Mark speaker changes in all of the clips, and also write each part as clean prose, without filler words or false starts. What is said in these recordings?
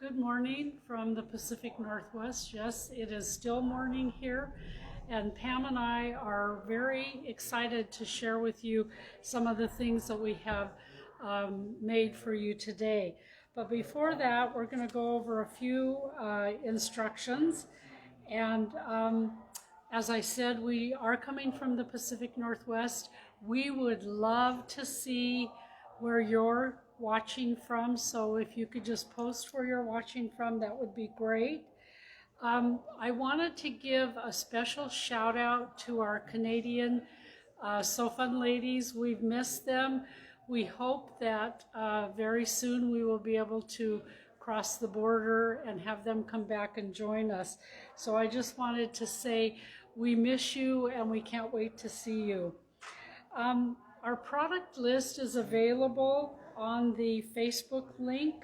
Speaker 1: Good morning from the Pacific Northwest. Yes, it is still morning here, and Pam and I are very excited to share with you some of the things that we have made for you today. But before that, we're going to go over a few instructions. And as I said, we are coming from the Pacific Northwest. We would love to see where you're watching from, so if you could just post where you're watching from, that would be great. I wanted to give a special shout out to our Canadian So Fun ladies. We've missed them. We hope that very soon we will be able to cross the border and have them come back and join us. So I just wanted to say we miss you and we can't wait to see you. Our product list is available on the Facebook link,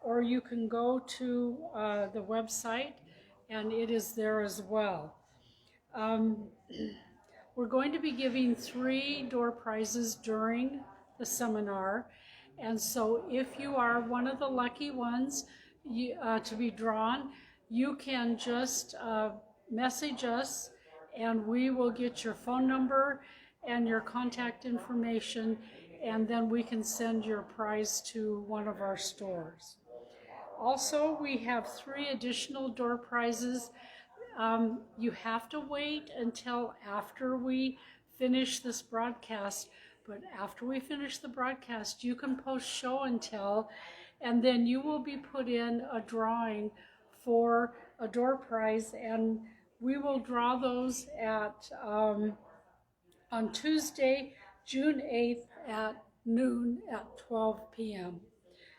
Speaker 1: or you can go to the website and it is there as well. We're going to be giving 3 door prizes during the seminar, and so if you are one of the lucky ones to be drawn, you can just message us and we will get your phone number and your contact information, and then we can send your prize to one of our stores. Also, we have 3 additional door prizes. You have to wait until after we finish this broadcast, but after we finish the broadcast, you can post show and tell, and then you will be put in a drawing for a door prize, and we will draw those at on Tuesday, June 8th at noon at 12 p.m.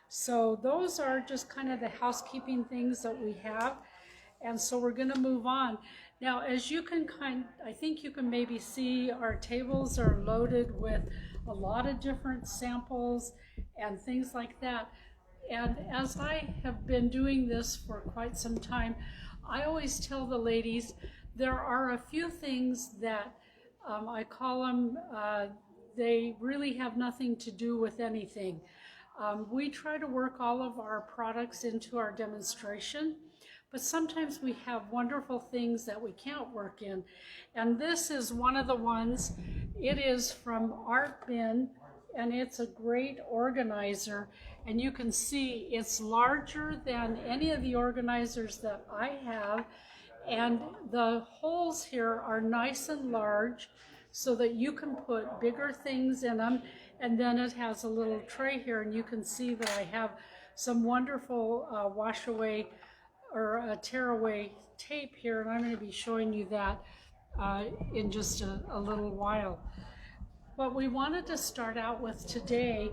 Speaker 1: So those are just kind of the housekeeping things that we have. And so we're going to move on. Now, as you can I think you can maybe see, our tables are loaded with a lot of different samples and things like that. And as I have been doing this for quite some time, I always tell the ladies there are a few things that I call them, they really have nothing to do with anything. We try to work all of our products into our demonstration, but sometimes we have wonderful things that we can't work in. And this is one of the ones. It is from Art Bin, and it's a great organizer. And you can see it's larger than any of the organizers that I have. And the holes here are nice and large so that you can put bigger things in them. And then it has a little tray here, and you can see that I have some wonderful wash away or tear away tape here, and I'm going to be showing you that in just a little while. What we wanted to start out with today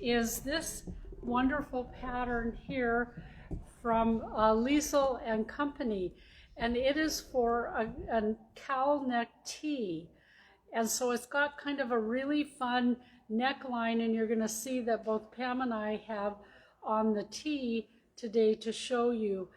Speaker 1: is this wonderful pattern here from Liesel and Company, and it is for a cowl neck tee. And so it's got kind of a really fun neckline, and you're going to see that both Pam and I have on the tee today to show you.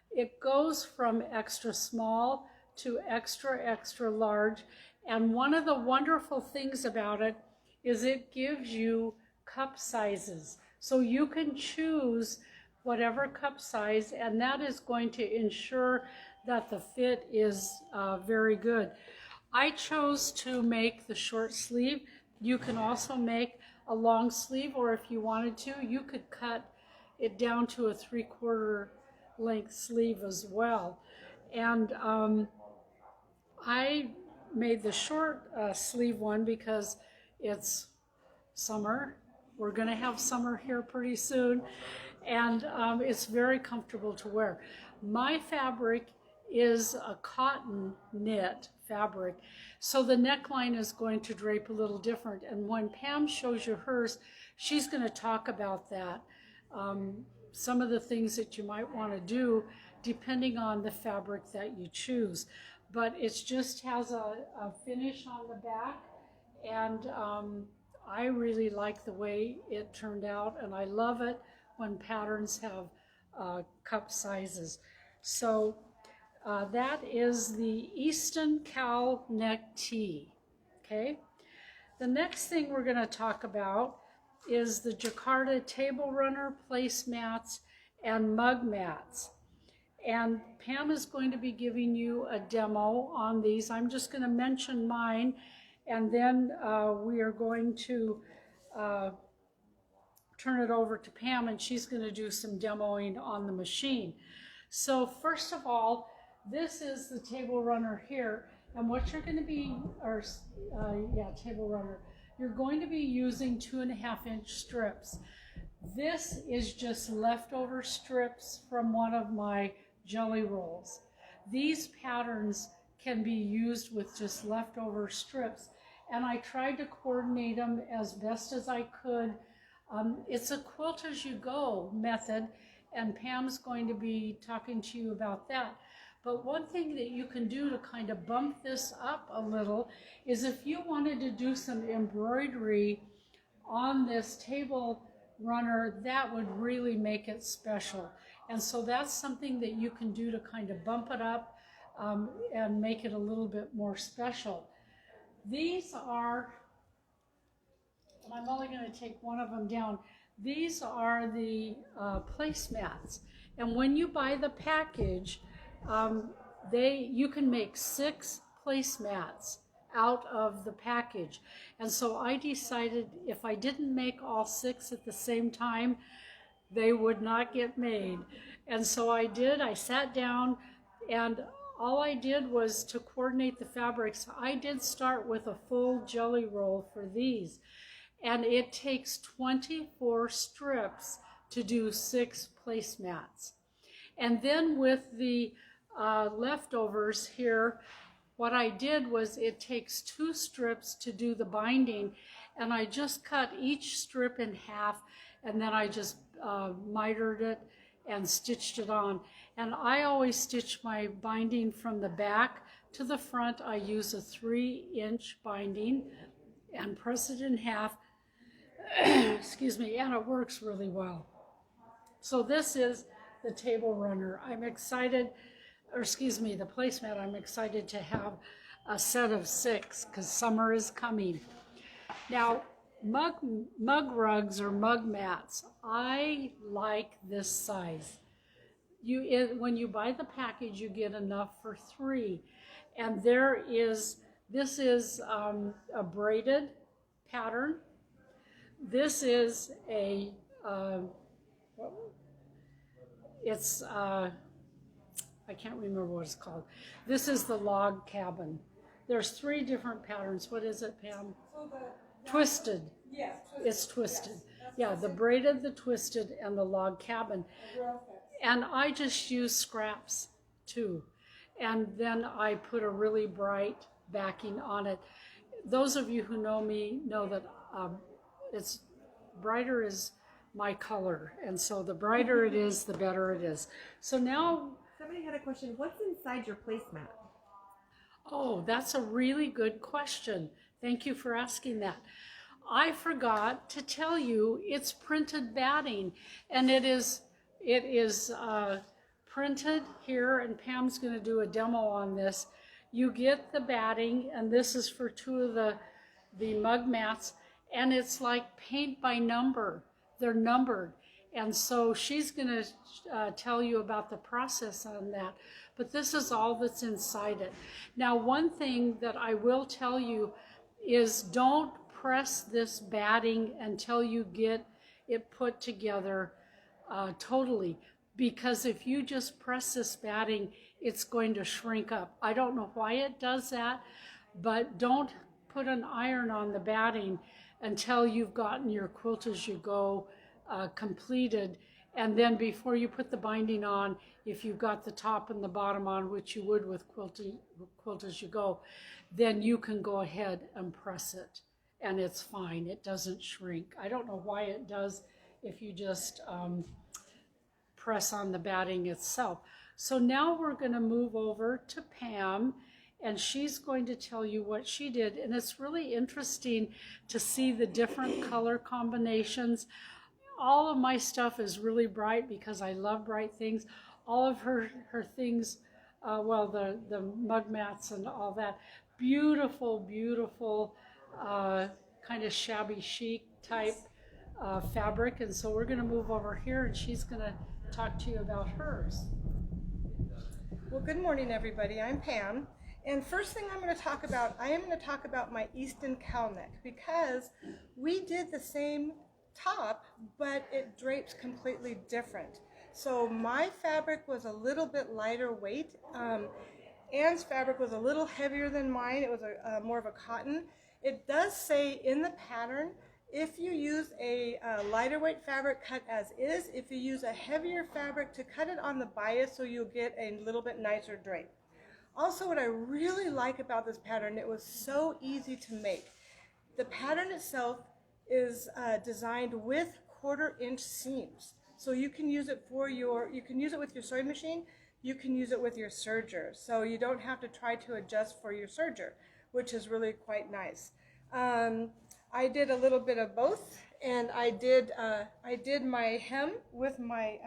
Speaker 1: It goes from extra small to extra large, and one of the wonderful things about it is it gives you cup sizes. So you can choose whatever cup size, and that is going to ensure that the fit is very good. I chose to make the short sleeve. You can also make a long sleeve, or if you wanted to, you could cut it down to a 3/4 length sleeve as well. And I made the short sleeve one because it's summer. We're going to have summer here pretty soon, and it's very comfortable to wear. My fabric is a cotton knit fabric, so the neckline is going to drape a little different, and when Pam shows you hers, she's going to talk about that, some of the things that you might want to do depending on the fabric that you choose. But it just has a finish on the back, and I really like the way it turned out, and I love it when patterns have cup sizes. So that is the Easton Cowl neck tee. Okay. The next thing we're going to talk about is the Jakarta table runner, placemats, and mug mats. And Pam is going to be giving you a demo on these. I'm just going to mention mine, and then we are going to turn it over to Pam, and she's going to do some demoing on the machine. So first of all, this is the table runner here, and what you're going to be, table runner. You're going to be using 2.5-inch strips. This is just leftover strips from one of my jelly rolls. These patterns can be used with just leftover strips, and I tried to coordinate them as best as I could. It's a quilt as you go method, and Pam's going to be talking to you about that. But one thing that you can do to kind of bump this up a little is if you wanted to do some embroidery on this table runner, that would really make it special. And so that's something that you can do to kind of bump it up and make it a little bit more special. These are, and I'm only going to take one of them down. These are the placemats. And when you buy the package, you can make 6 placemats out of the package. And so I decided if I didn't make all 6 at the same time, they would not get made. And so I did. I sat down, and all I did was to coordinate the fabrics. I did start with a full jelly roll for these, and it takes 24 strips to do 6 placemats. And then with the leftovers here, what I did was it takes 2 strips to do the binding, and I just cut each strip in half, and then I just mitered it and stitched it on. And I always stitch my binding from the back to the front. I use a 3-inch binding and press it in half, excuse me, and it works really well. So this is the table runner. I'm excited, or excuse me, the placemat. I'm excited to have a set of 6 because summer is coming. Now, mug rugs or mug mats, I like this size. When you buy the package, you get enough for 3. And this is a braided pattern. This is a, I can't remember what it's called. This is the log cabin. There's 3 different patterns. What is it, Pam?
Speaker 2: So
Speaker 1: twisted.
Speaker 2: Yes.
Speaker 1: It's twisted.
Speaker 2: Yes,
Speaker 1: yeah, the braided, the twisted, and the log cabin. And I just use scraps too. And then I put a really bright backing on it. Those of you who know me know that it's brighter is my color. And so the brighter it is, the better it is. So now...
Speaker 3: Somebody had a question. What's inside your placemat?
Speaker 1: Oh, that's a really good question. Thank you for asking that. I forgot to tell you it's printed batting, and it is printed here, and Pam's going to do a demo on this. You get the batting, and this is for 2 of the mug mats, and it's like paint by number. They're numbered. And so she's going to tell you about the process on that. But this is all that's inside it. Now, one thing that I will tell you is don't press this batting until you get it put together totally. Because if you just press this batting, it's going to shrink up. I don't know why it does that, but don't put an iron on the batting until you've gotten your quilt as you go completed. And then before you put the binding on, if you've got the top and the bottom on, which you would with Quilt as you go, then you can go ahead and press it, and it's fine. It doesn't shrink. I don't know why it does if you just press on the batting itself. So now we're going to move over to Pam, and she's going to tell you what she did. And it's really interesting to see the different color combinations. All of my stuff is really bright because I love bright things. All of her things, the mug mats and all that, beautiful, beautiful, kind of shabby chic type fabric, and so we're going to move over here and she's going to talk to you about hers.
Speaker 2: Well, good morning, everybody. I'm Pam. And first thing I'm going to talk about, I am going to talk about my Easton cowl neck, because we did the same top, but it drapes completely different. So my fabric was a little bit lighter weight. Anne's fabric was a little heavier than mine. It was more of a cotton. It does say in the pattern, if you use a lighter weight fabric, cut as is. If you use a heavier fabric, to cut it on the bias so you'll get a little bit nicer drape. Also, what I really like about this pattern, it was so easy to make. The pattern itself is designed with 1/4 inch seams. So you can use it with your sewing machine, you can use it with your serger. So you don't have to try to adjust for your serger, which is really quite nice. I did a little bit of both, and I did my hem with my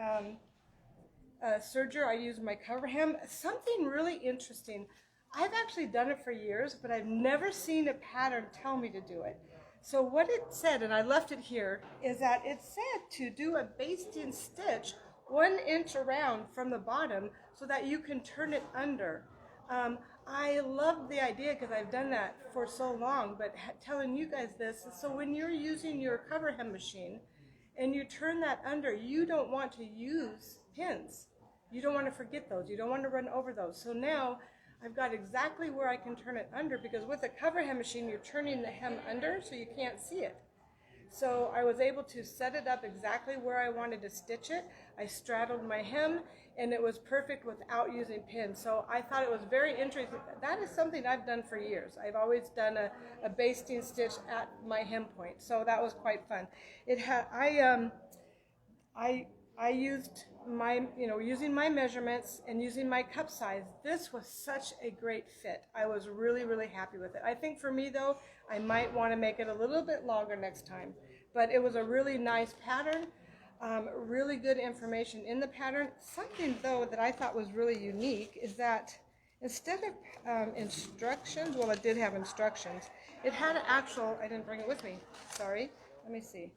Speaker 2: serger. I used my cover hem. Something really interesting. I've actually done it for years, but I've never seen a pattern tell me to do it. So what it said, and I left it here, is that it said to do a basting stitch 1 inch around from the bottom so that you can turn it under. I love the idea because I've done that for so long, but telling you guys this, so when you're using your cover hem machine and you turn that under, you don't want to use pins. You don't want to forget those. You don't want to run over those. So now I've got exactly where I can turn it under, because with a cover hem machine, you're turning the hem under so you can't see it. So I was able to set it up exactly where I wanted to stitch it. I straddled my hem, and it was perfect without using pins. So I thought it was very interesting. That is something I've done for years. I've always done a basting stitch at my hem point. So that was quite fun. It had, I used my, using my measurements and using my cup size. This was such a great fit. I was really, really happy with it. I think for me though, I might want to make it a little bit longer next time. But it was a really nice pattern, really good information in the pattern. Something though that I thought was really unique is that instead of instructions, well, it did have instructions, it had an actual, I didn't bring it with me, sorry, let me see.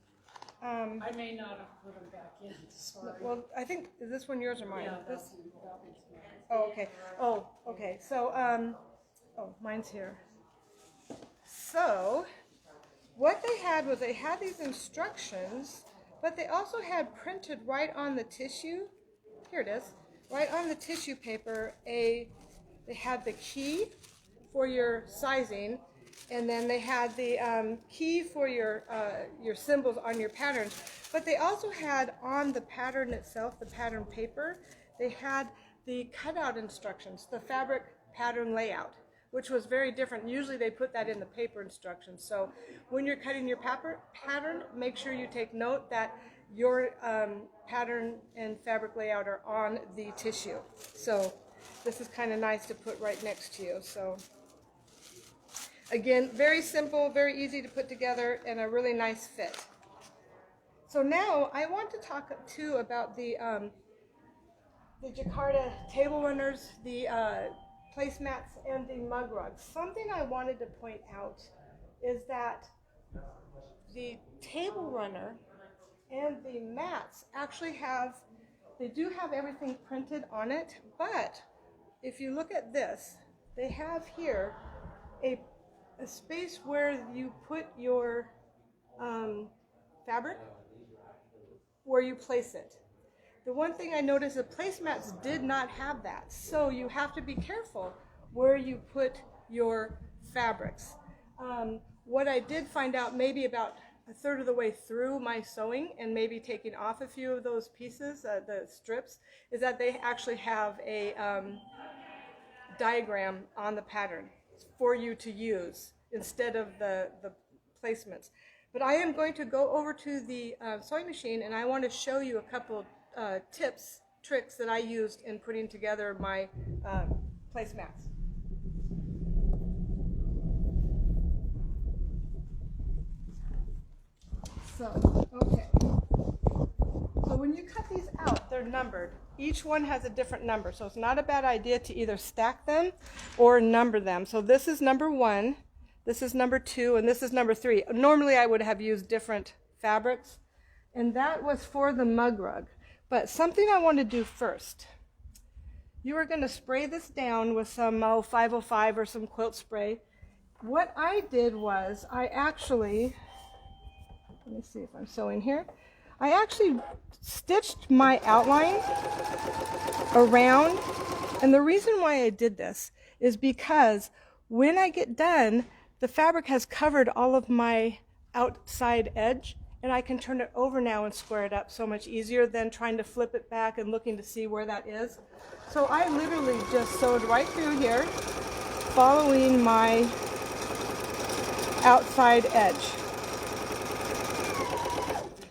Speaker 1: I may not have put them back in, sorry.
Speaker 2: Well, I think, is this one yours or mine?
Speaker 1: Yeah,
Speaker 2: This?
Speaker 1: that one's mine.
Speaker 2: Oh, okay. Oh, okay. So, oh, mine's here. So, what they had was they had these instructions, but they also had printed right on the tissue. Here it is. Right on the tissue paper, they had the key for your sizing, and then they had the key for your symbols on your patterns. But they also had on the pattern itself, the pattern paper, they had the cutout instructions, the fabric pattern layout, which was very different. Usually they put that in the paper instructions. So when you're cutting your pattern, make sure you take note that your pattern and fabric layout are on the tissue. So this is kind of nice to put right next to you. So again, very simple, very easy to put together, and a really nice fit. So now I want to talk too about the Jakarta table runners, the placemats, and the mug rugs. Something I wanted to point out is that the table runner and the mats actually they do have everything printed on it, but if you look at this, they have here a space where you put your fabric, where you place it. The one thing I noticed, the placemats did not have that, so you have to be careful where you put your fabrics. What I did find out, maybe about 1/3 of the way through my sewing and maybe taking off a few of those pieces, the strips, is that they actually have a diagram on the pattern for you to use instead of the placements. But I am going to go over to the sewing machine, and I want to show you a couple tricks that I used in putting together my placemats. So, okay. So when you cut these out, they're numbered. Each one has a different number, so it's not a bad idea to either stack them or number them. So this is number 1, this is number 2, and this is number 3. Normally I would have used different fabrics, And that was for the mug rug. But something I want to do first. You are going to spray this down with some 505 or some quilt spray. What I did was I actually, let me see if I'm sewing here. I actually stitched my outline around. And the reason why I did this is because when I get done, the fabric has covered all of my outside edge, and I can turn it over now and square it up so much easier than trying to flip it back and looking to see where that is. So I literally just sewed right through here, following my outside edge.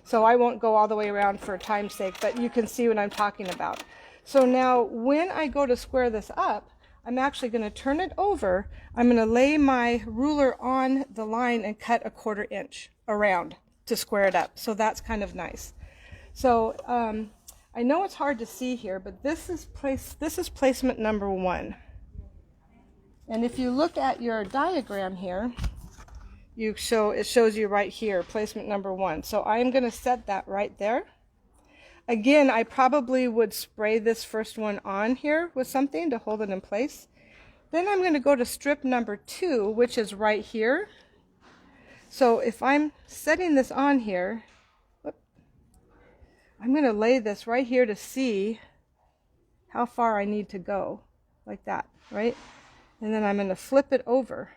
Speaker 2: So I won't go all the way around for time's sake, but you can see what I'm talking about. So now when I go to square this up, I'm actually going to turn it over. I'm going to lay my ruler on the line and cut a 1/4 inch around to square it up. So that's kind of nice. So I know it's hard to see here, but this is placement number 1. And if you look at your diagram here, it shows you right here, placement number 1. So I am going to set that right there. Again, I probably would spray this first one on here with something to hold it in place. Then I'm going to go to strip number 2, which is right here. So if I'm setting this on here, I'm going to lay this right here to see how far I need to go, like that, right? And then I'm going to flip it over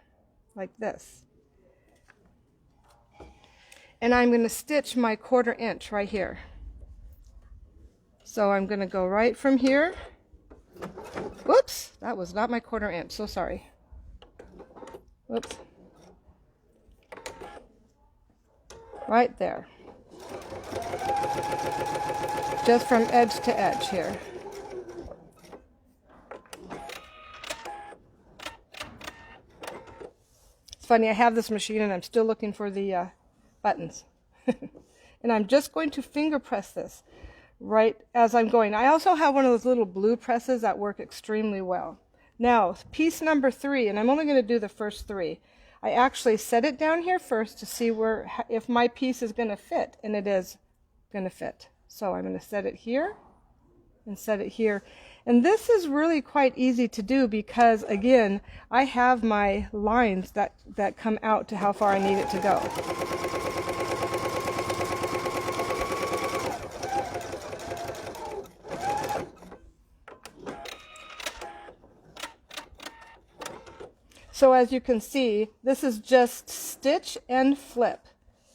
Speaker 2: like this. And I'm going to stitch my 1/4 inch right here. So I'm going to go right from here. Whoops, that was not my 1/4 inch, so sorry. Whoops. Right there. Just from edge to edge here. It's funny, I have this machine and I'm still looking for the buttons. And I'm just going to finger press this right as I'm going. I also have one of those little blue presses that work extremely well. Now, piece number 3, and I'm only going to do the first 3. I actually set it down here first to see if my piece is going to fit, and it is going to fit. So I'm going to set it here and set it here. And this is really quite easy to do because, again, I have my lines that come out to how far I need it to go. So as you can see, this is just stitch and flip.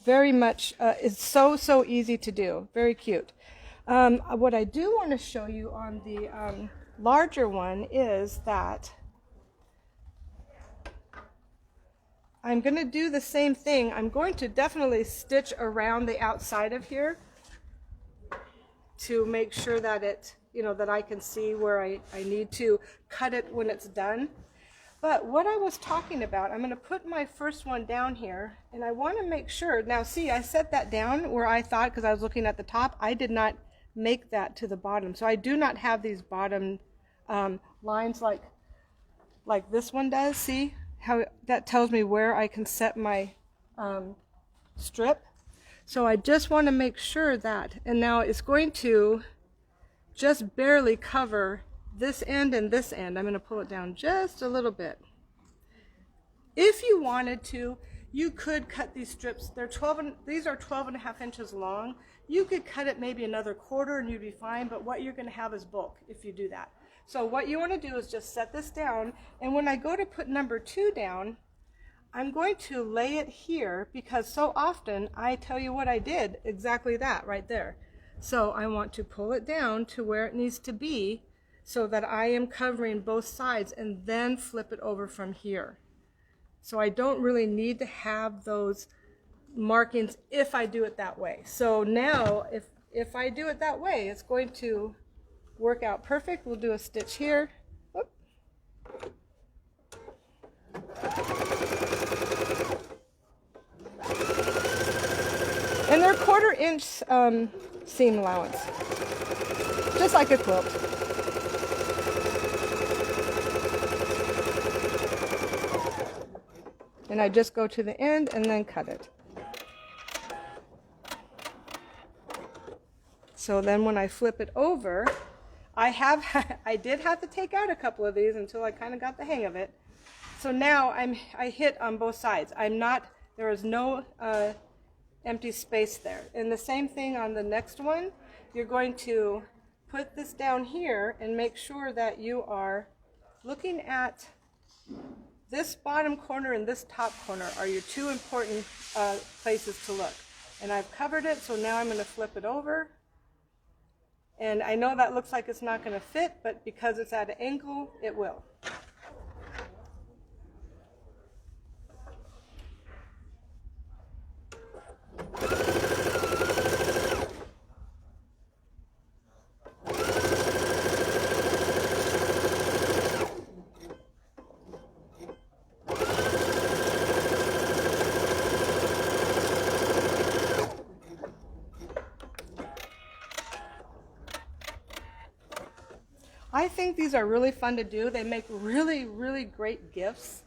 Speaker 2: Very much, it's so easy to do. Very cute. What I do want to show you on the larger one is that I'm going to do the same thing. I'm going to definitely stitch around the outside of here to make sure that that I can see where I need to cut it when it's done. But what I was talking about, I'm going to put my first one down here, and I want to make sure. Now see, I set that down where I thought, because I was looking at the top, I did not make that to the bottom. So I do not have these bottom lines like this one does. See how that tells me where I can set my strip. So I just want to make sure that, and now it's going to just barely cover this end and this end. I'm going to pull it down just a little bit. If you wanted to, you could cut these strips. These are 12.5 inches long. You could cut it maybe another 1/4 and you'd be fine, but what you're going to have is bulk if you do that. So what you want to do is just set this down, and when I go to put number 2 down, I'm going to lay it here because so often I tell you what I did, exactly that right there. So I want to pull it down to where it needs to be, so that I am covering both sides, and then flip it over from here. So I don't really need to have those markings if I do it that way. So now if I do it that way, it's going to work out perfect. We'll do a stitch here. Whoop. And they're 1/4 inch seam allowance, just like a quilt. And I just go to the end and then cut it. So then when I flip it over, I did have to take out a couple of these until I kind of got the hang of it. So now I hit on both sides. There is no empty space there. And the same thing on the next one. You're going to put this down here and make sure that you are looking at this bottom corner and this top corner are your two important places to look. And I've covered it, so now I'm going to flip it over. And I know that looks like it's not going to fit, but because it's at an angle, it will. I think these are really fun to do. They make really, really great gifts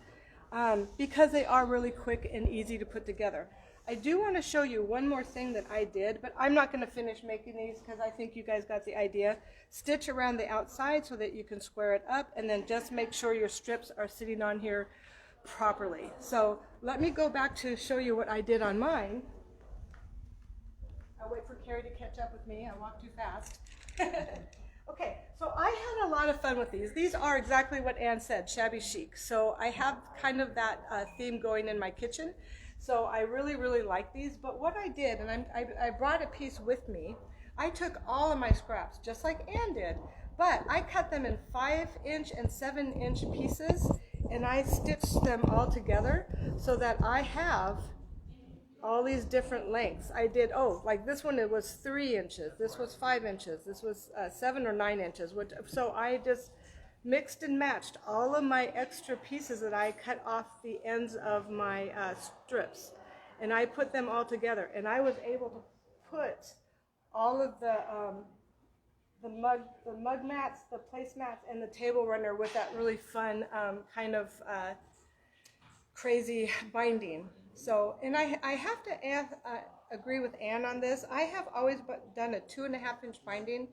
Speaker 2: because they are really quick and easy to put together. I do want to show you one more thing that I did, but I'm not going to finish making these because I think you guys got the idea. Stitch around the outside so that you can square it up, and then just make sure your strips are sitting on here properly. So let me go back to show you what I did on mine. I'll wait for Carrie to catch up with me. I walk too fast. Okay, so I had a lot of fun with these. These are exactly what Anne said, shabby chic. So I have kind of that theme going in my kitchen. So I really, really like these. But what I did, and I brought a piece with me, I took all of my scraps, just like Anne did, but I cut them in 5-inch and 7-inch pieces, and I stitched them all together so that I have all these different lengths. I did, like this one, it was 3 inches. This was 5 inches. This was 7 or 9 inches. So I just mixed and matched all of my extra pieces that I cut off the ends of my strips. And I put them all together. And I was able to put all of the mug mats, the placemats, and the table runner with that really fun kind of crazy binding. So, and I have to agree with Anne on this. I have always done a 2.5-inch binding.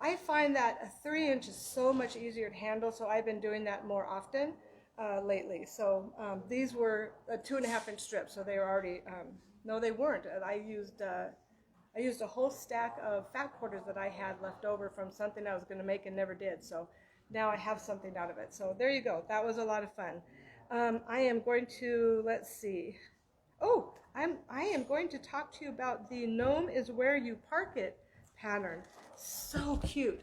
Speaker 2: I find that a 3-inch is so much easier to handle, so I've been doing that more often lately. So these were a 2.5-inch strip, so they were already, no they weren't. I used a whole stack of fat quarters that I had left over from something I was going to make and never did. So now I have something out of it. So there you go. That was a lot of fun. I am going to, let's see. I am going to talk to you about the Gnome is where you park it pattern. So cute.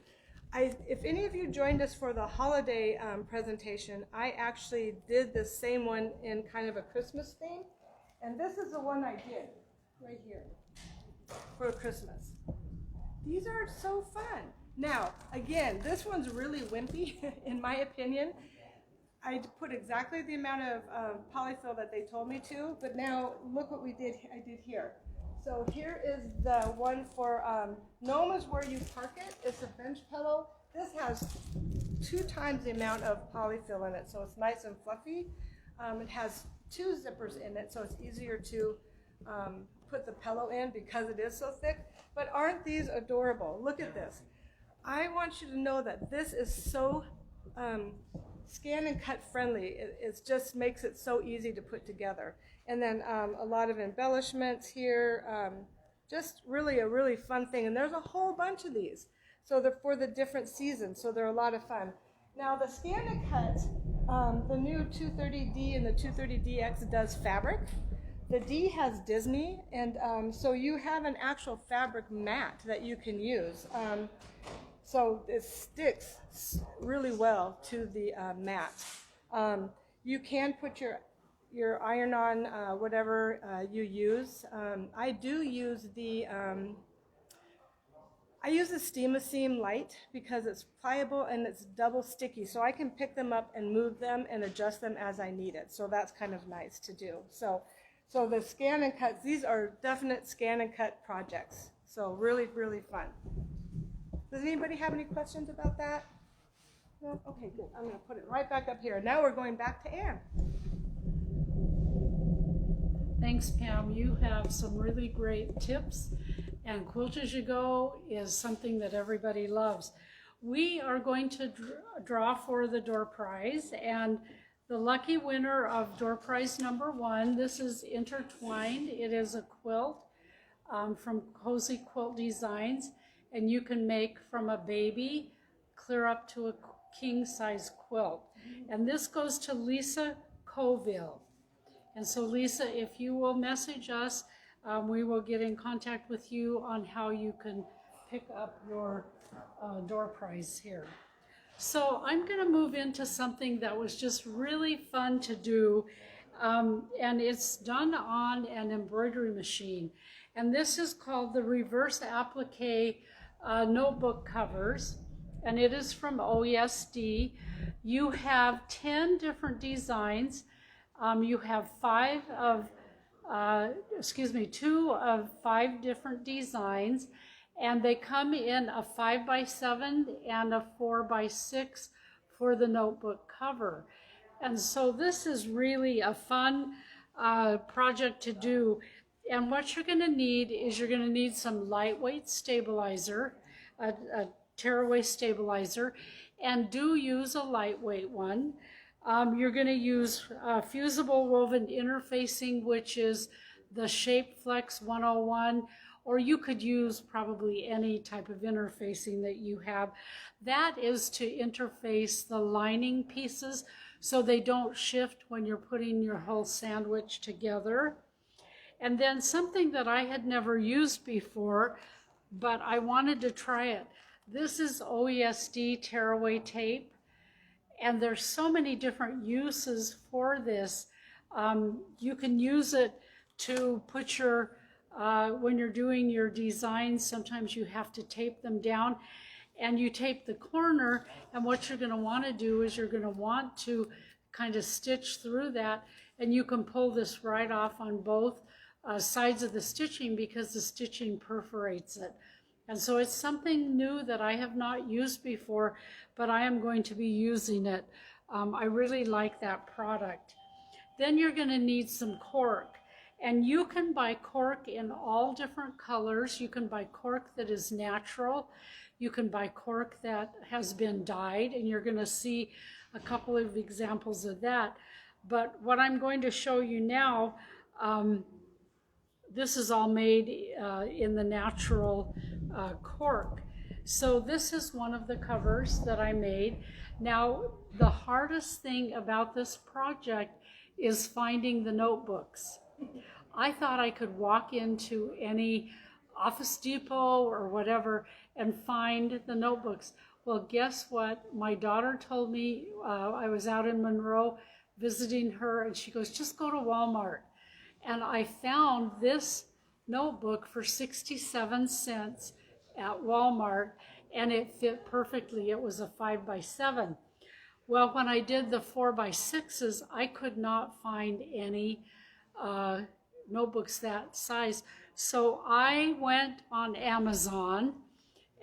Speaker 2: If any of you joined us for the holiday presentation, I actually did the same one in kind of a Christmas theme. And this is the one I did right here for Christmas. These are so fun. Now, again, this one's really wimpy in my opinion. I put exactly the amount of polyfill that they told me to, but now look what I did here. So here is the one for Gnome is where you park it. It's a bench pillow. This has 2 times the amount of polyfill in it, so it's nice and fluffy. It has 2 zippers in it, so it's easier to put the pillow in because it is so thick. But aren't these adorable? Look at this. I want you to know that this is so scan and cut friendly. It just makes it so easy to put together. And then a lot of embellishments here, just really a really fun thing. And there's a whole bunch of these. So they're for the different seasons, so they're a lot of fun. Now the scan and cut, the new 230D and the 230DX does fabric. The D has Disney, and so you have an actual fabric mat that you can use. So it sticks really well to the mat. You can put your iron on whatever you use. I do use the Steam-A-Seam Light because it's pliable and it's double sticky, so I can pick them up and move them and adjust them as I need it. So that's kind of nice to do. So the scan and cuts, these are definite scan and cut projects. So really, really fun. Does anybody have any questions about that? No? Okay, good. I'm going to put it right back up here. Now we're going back to Anne.
Speaker 1: Thanks, Pam. You have some really great tips and Quilt As You Go is something that everybody loves. We are going to draw for the door prize, and the lucky winner of door prize number 1, this is intertwined. It is a quilt from Cozy Quilt Designs, and you can make from a baby clear up to a king size quilt. And this goes to Lisa Coville. And so Lisa, if you will message us, we will get in contact with you on how you can pick up your door prize here. So I'm going to move into something that was just really fun to do, and it's done on an embroidery machine. And this is called the reverse applique notebook covers, and it is from OESD. You have 10 different designs. You have 2 of 5 different designs, and they come in a 5x7 and a 4x6 for the notebook cover. And so this is really a fun project to do. And what you're going to need is you're going to need some lightweight stabilizer, a tearaway stabilizer, and do use a lightweight one. You're going to use fusible woven interfacing, which is the Shape Flex 101, or you could use probably any type of interfacing that you have. That is to interface the lining pieces so they don't shift when you're putting your whole sandwich together. And then something that I had never used before, but I wanted to try it. This is OESD tearaway tape, and there's so many different uses for this. You can use it to put your, when you're doing your designs, sometimes you have to tape them down, and you tape the corner, and what you're going to want to do is you're going to want to kind of stitch through that, and you can pull this right off on both sides of the stitching because the stitching perforates it. And so it's something new that I have not used before, but I am going to be using it. I really like that product. Then you're going to need some cork. And you can buy cork in all different colors. You can buy cork that is natural. You can buy cork that has been dyed, and you're going to see a couple of examples of that. But what I'm going to show you now, this is all made in the natural cork. So this is one of the covers that I made. Now, the hardest thing about this project is finding the notebooks. I thought I could walk into any Office Depot or whatever and find the notebooks. Well, guess what? My daughter told me, I was out in Monroe visiting her, and she goes, just go to Walmart. And I found this notebook for 67 cents at Walmart, and it fit perfectly. It was a 5x7. Well, when I did the 4x6s, I could not find any notebooks that size. So I went on Amazon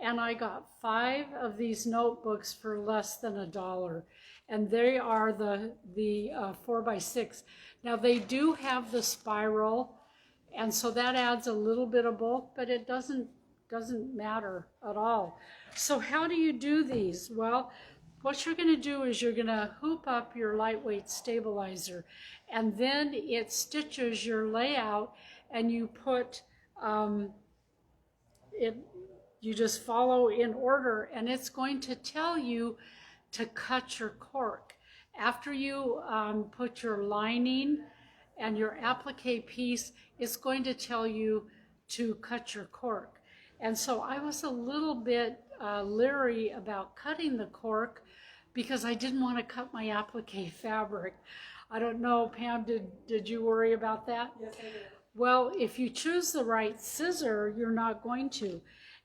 Speaker 1: and I got 5 of these notebooks for less than $1. And they are the 4x6. Now they do have the spiral, and so that adds a little bit of bulk, but it doesn't matter at all. So how do you do these? Well, what you're going to do is you're going to hoop up your lightweight stabilizer, and then it stitches your layout, and you put you just follow in order, and it's going to tell you to cut your cork. After you put your lining and your applique piece, it's going to tell you to cut your cork. And so I was a little bit leery about cutting the cork because I didn't want to cut my applique fabric. I don't know, Pam, did you worry about that?
Speaker 2: Yes, I did. Well,
Speaker 1: if you choose the right scissor, you're not going to.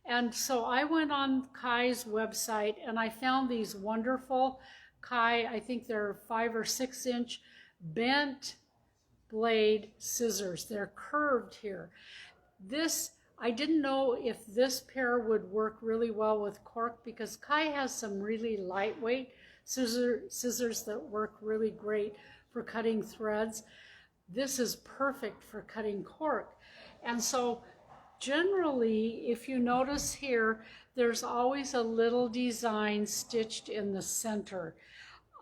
Speaker 1: And so I went on Kai's website and I found these wonderful Kai, I think they're 5 or 6 inch bent blade scissors. They're curved here. This, I didn't know if this pair would work really well with cork because Kai has some really lightweight scissors that work really great for cutting threads. This is perfect for cutting cork. And so Generally, if you notice here, there's always a little design stitched in the center.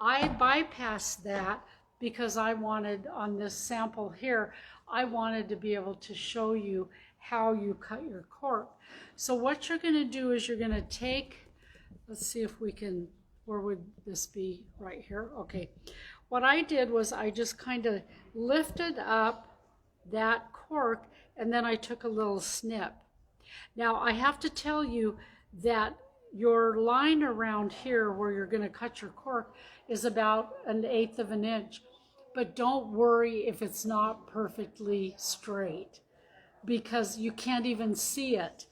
Speaker 1: I bypassed that because I wanted, on this sample here, I wanted to be able to show you how you cut your cork. So what you're going to do is you're going to take, let's see if we can, where would this be? Right here? Okay. What I did was I just kind of lifted up that cork and then I took a little snip. Now I have to tell you that your line around here where you're going to cut your cork is about 1/8 of an inch, but don't worry if it's not perfectly straight because you can't even see it.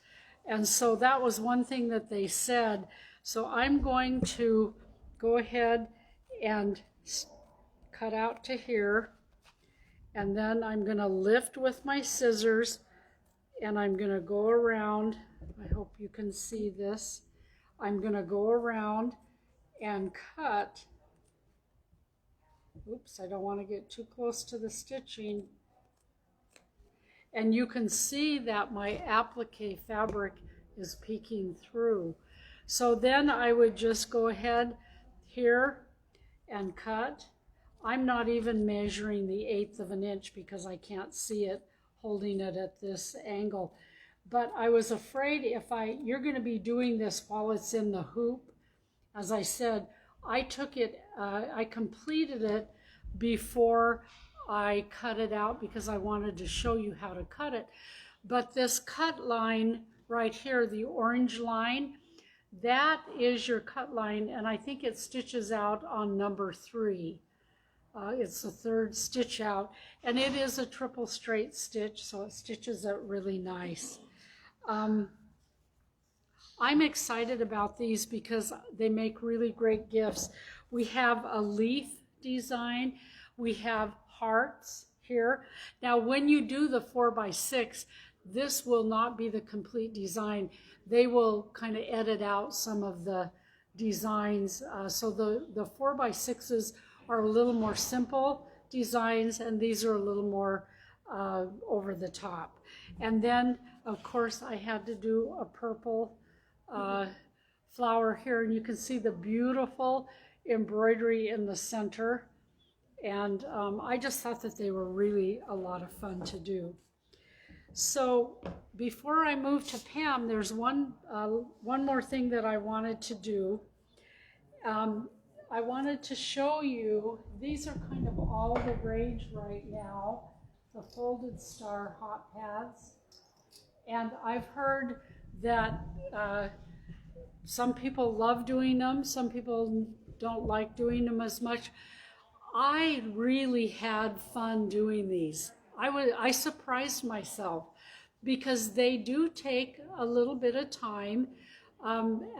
Speaker 1: And so that was one thing that they said. So I'm going to go ahead and cut out to here, and then I'm going to lift with my scissors and I'm going to go around. I hope you can see this. I'm going to go around and cut. Oops, I don't want to get too close to the stitching. And you can see that my applique fabric is peeking through. So then I would just go ahead here and cut. I'm not even measuring the 1/8 of an inch because I can't see it holding it at this angle. But I was afraid you're going to be doing this while it's in the hoop. As I said, I took it, I completed it before I cut it out because I wanted to show you how to cut it. But this cut line right here, the orange line, that is your cut line, and I think it stitches out on number 3. It's the 3rd stitch out, and it is a triple straight stitch, so it stitches it really nice. I'm excited about these because they make really great gifts. We have a leaf design, we have hearts here. Now when you do the 4x6, this will not be the complete design. They will kind of edit out some of the designs. So the 4x6s are a little more simple designs, and these are a little more over the top. And then, of course, I had to do a purple flower here, and you can see the beautiful embroidery in the center. And I just thought that they were really a lot of fun to do. So before I move to Pam, there's one more thing that I wanted to do. I wanted to show you, these are kind of all the rage right now, the folded star hot pads. And I've heard that some people love doing them, some people don't like doing them as much. I really had fun doing these. I surprised myself because they do take a little bit of time.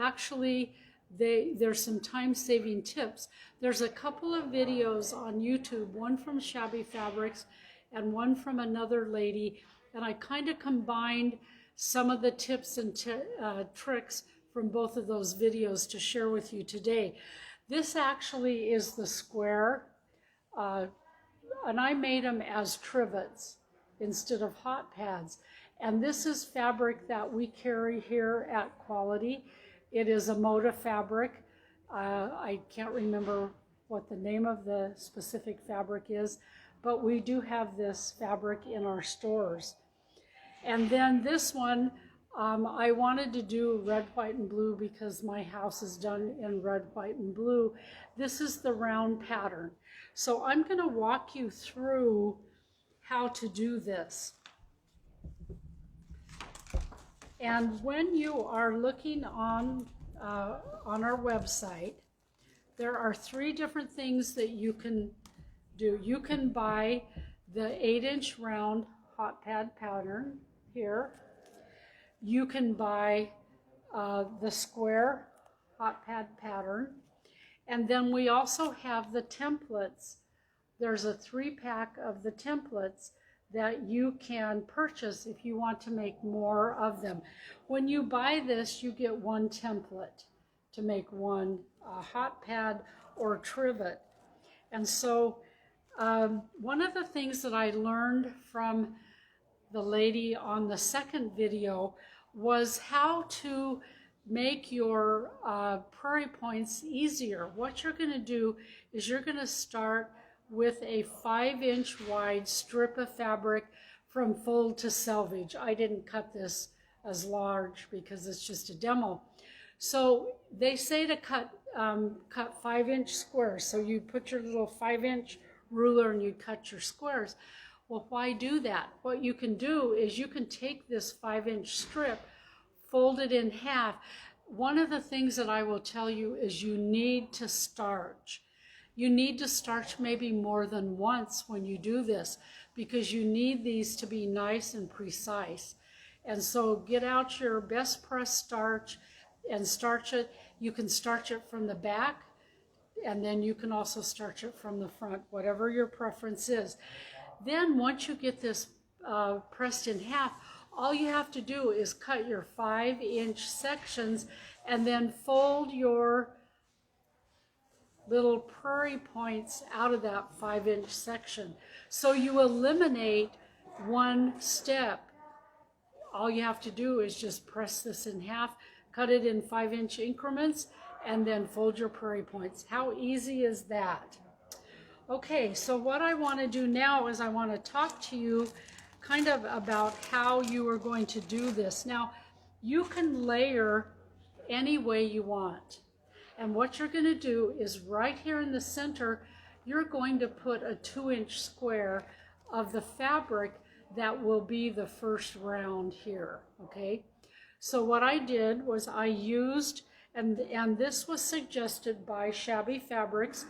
Speaker 1: Actually, there's some time-saving tips. There's a couple of videos on YouTube, one from Shabby Fabrics and one from another lady, and I kind of combined some of the tips and tricks from both of those videos to share with you today. This actually is the square, and I made them as trivets instead of hot pads. And this is fabric that we carry here at Quality. It is a Moda fabric. I can't remember what the name of the specific fabric is, but we do have this fabric in our stores. And then this one, I wanted to do red, white, and blue because my house is done in red, white, and blue. This is the round pattern. So I'm going to walk you through how to do this. And when you are looking on our website, there are 3 different things that you can do. You can buy the 8-inch round hot pad pattern here. You can buy the square hot pad pattern. And then we also have the templates. There's a 3-pack of the templates that you can purchase if you want to make more of them. When you buy this, you get 1 template to make 1 hot pad or trivet. And so one of the things that I learned from the lady on the second video was how to make your prairie points easier. What you're going to do is you're going to start with a 5-inch wide strip of fabric from fold to selvage. I didn't cut this as large because it's just a demo. So they say to cut 5-inch squares. So you put your little 5-inch ruler and you cut your squares. Well, why do that? What you can do is you can take this 5-inch strip, fold it in half. One of the things that I will tell you is you need to starch. You need to starch maybe more than once when you do this, because you need these to be nice and precise. And so get out your best press starch and starch it. You can starch it from the back, and then you can also starch it from the front, whatever your preference is. Then once you get this pressed in half, all you have to do is cut your 5-inch sections and then fold your little prairie points out of that 5-inch section. So you eliminate one step. All you have to do is just press this in half, cut it in 5-inch increments, and then fold your prairie points. How easy is that? Okay, so what I want to do now is I want to talk to you kind of about how you are going to do this. Now, you can layer any way you want. And what you're going to do is right here in the center, you're going to put a 2-inch square of the fabric that will be the first round here, okay? So what I did was I used, and this was suggested by Shabby Fabrics.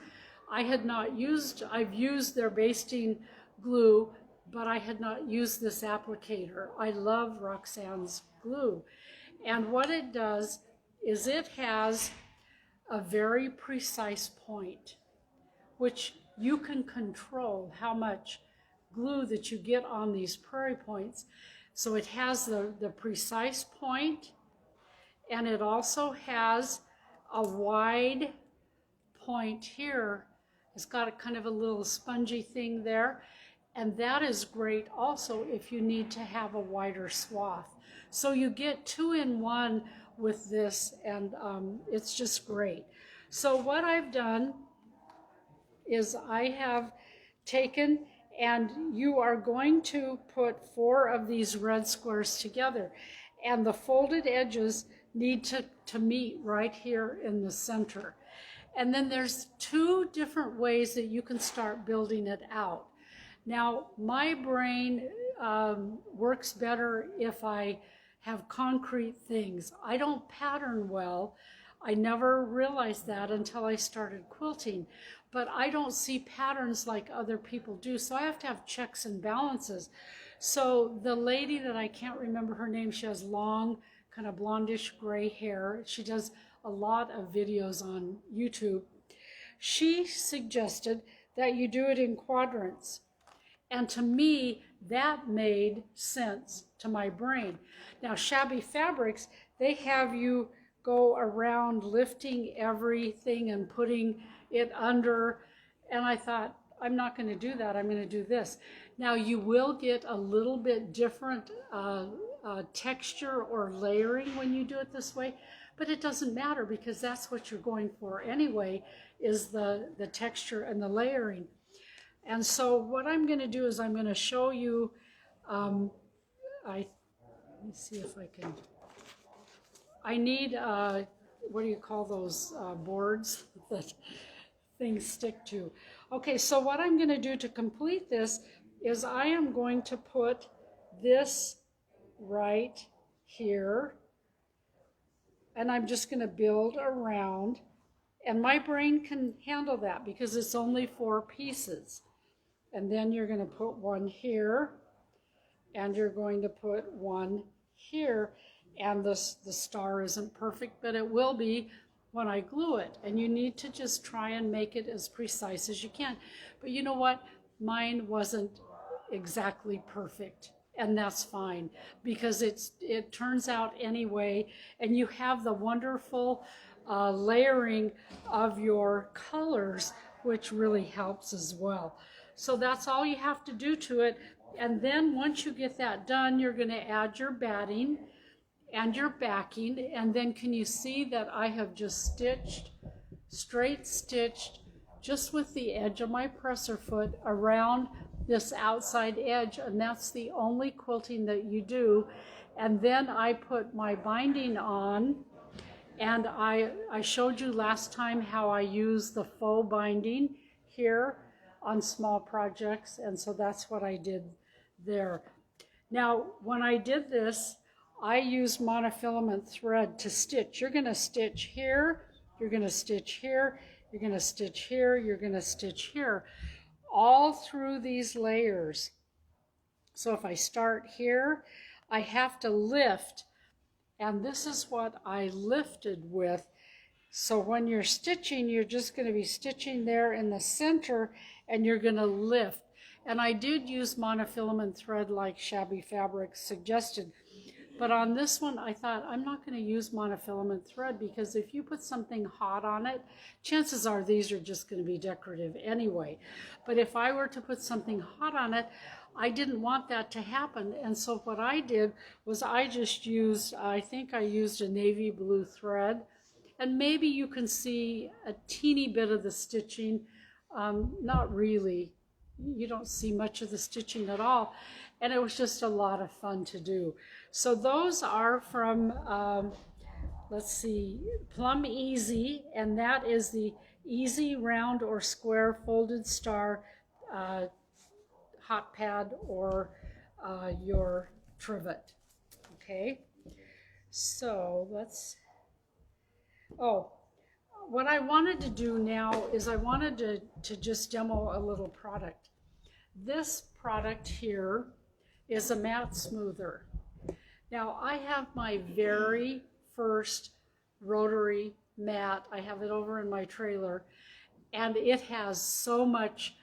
Speaker 1: I've used their basting glue, but I had not used this applicator. I love Roxanne's glue. And what it does is it has a very precise point, which you can control how much glue that you get on these prairie points. So it has the precise point, and it also has a wide point here. It's got a kind of a little spongy thing there. And that is great also if you need to have a wider swath. So you get 2-in-1 with this, and it's just great. So what I've done is I have taken, and you are going to put 4 of these red squares together. And the folded edges need to meet right here in the center. And then there's 2 different ways that you can start building it out. Now, my brain works better if I have concrete things. I don't pattern well. I never realized that until I started quilting. But I don't see patterns like other people do, so I have to have checks and balances. So the lady that I can't remember her name, she has long, kind of blondish gray hair. She does a lot of videos on YouTube. She suggested that you do it in quadrants. And to me, that made sense to my brain. Now, Shabby Fabrics, they have you go around lifting everything and putting it under. And I thought, I'm not going to do that. I'm going to do this. Now, you will get a little bit different texture or layering when you do it this way. But it doesn't matter, because that's what you're going for anyway, is the texture and the layering. And so what I'm going to do is I'm going to show you, let me see if I can, I need, what do you call those boards that things stick to? Okay, so what I'm going to do to complete this is I am going to put this right here, and I'm just going to build around, and my brain can handle that because it's only 4 pieces. And then you're going to put 1 here, and you're going to put 1 here, and the star isn't perfect, but it will be when I glue it. And you need to just try and make it as precise as you can. But you know what? Mine wasn't exactly perfect, and that's fine, because it turns out anyway, and you have the wonderful layering of your colors, which really helps as well. So that's all you have to do to it. And then once you get that done, you're going to add your batting and your backing. And then can you see that I have just stitched, straight stitched, just with the edge of my presser foot around this outside edge, and that's the only quilting that you do. And then I put my binding on, and I showed you last time how I use the faux binding here on small projects, and so that's what I did there. Now, when I did this, I used monofilament thread to stitch. You're going to stitch here, you're going to stitch here, you're going to stitch here, you're going to stitch here, all through these layers. So if I start here, I have to lift, and this is what I lifted with. So when you're stitching, you're just going to be stitching there in the center, and you're going to lift. And I did use monofilament thread like Shabby Fabrics suggested. But on this one, I thought I'm not going to use monofilament thread, because if you put something hot on it, chances are these are just going to be decorative anyway. But if I were to put something hot on it, I didn't want that to happen. And so what I did was I just used, I think I used a navy blue thread. And maybe you can see a teeny bit of the stitching, not really. You don't see much of the stitching at all. And it was just a lot of fun to do. So those are from, let's see, Plum Easy, and that is the Easy Round or Square Folded Star hot pad or your trivet. Okay, so let's, oh, what I wanted to do now is I wanted to just demo a little product. This product here is a mat smoother. Now I have my very first rotary mat. I have it over in my trailer, and it has so much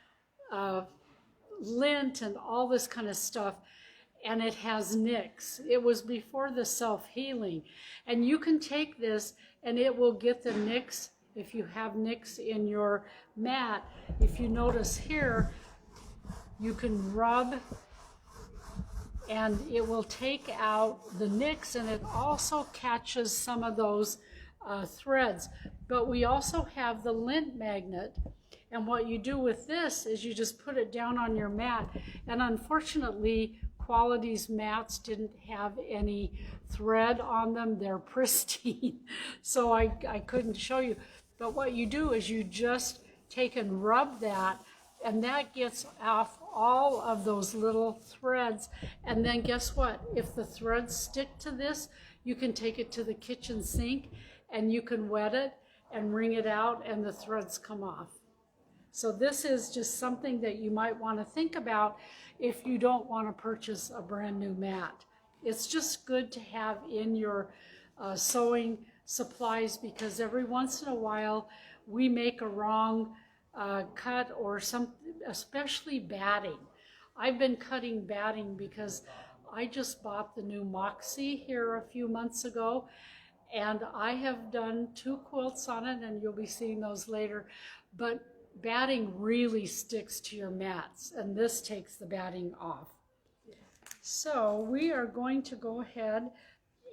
Speaker 1: lint and all this kind of stuff, and it has nicks. It was before the self-healing, and you can take this and it will get the nicks. If you have nicks in your mat, if you notice here, you can rub and it will take out the nicks, and it also catches some of those threads. But we also have the lint magnet, and what you do with this is you just put it down on your mat. And unfortunately, Quality's mats didn't have any thread on them. They're pristine, so I couldn't show you. But what you do is you just take and rub that, and that gets off all of those little threads. And then guess what? If the threads stick to this, you can take it to the kitchen sink and you can wet it and wring it out, and the threads come off. So this is just something that you might want to think about if you don't want to purchase a brand new mat. It's just good to have in your sewing supplies, because every once in a while we make a wrong cut or something, especially batting. I've been cutting batting because I just bought the new Moxie here a few months ago, and I have done 2 quilts on it, and you'll be seeing those later. But batting really sticks to your mats, and this takes the batting off. So we are going to go ahead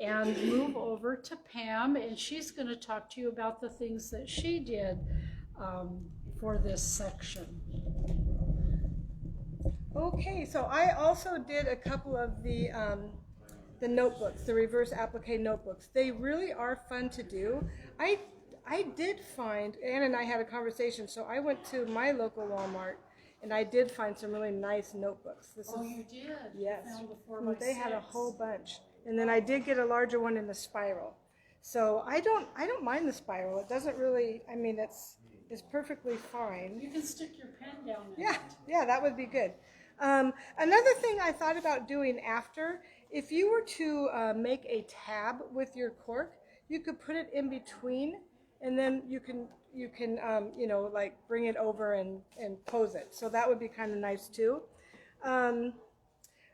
Speaker 1: and move over to Pam, and she's going to talk to you about the things that she did for this section.
Speaker 2: Okay, so I also did a couple of the notebooks, the reverse applique notebooks. They really are fun to do. I did find, Ann and I had a conversation, so I went to my local Walmart and I did find some really nice notebooks.
Speaker 1: You did?
Speaker 2: Yes.
Speaker 1: You found the 4x6.
Speaker 2: They had a whole bunch. And then I did get a larger one in the spiral. So I don't mind the spiral. It doesn't really, I mean, it's perfectly fine.
Speaker 1: You can stick your pen down in
Speaker 2: Yeah,
Speaker 1: it.
Speaker 2: yeah, that would be good. Another thing I thought about doing after, if you were to make a tab with your cork, you could put it in between, and then you can you know, like bring it over and pose it. So that would be kind of nice too.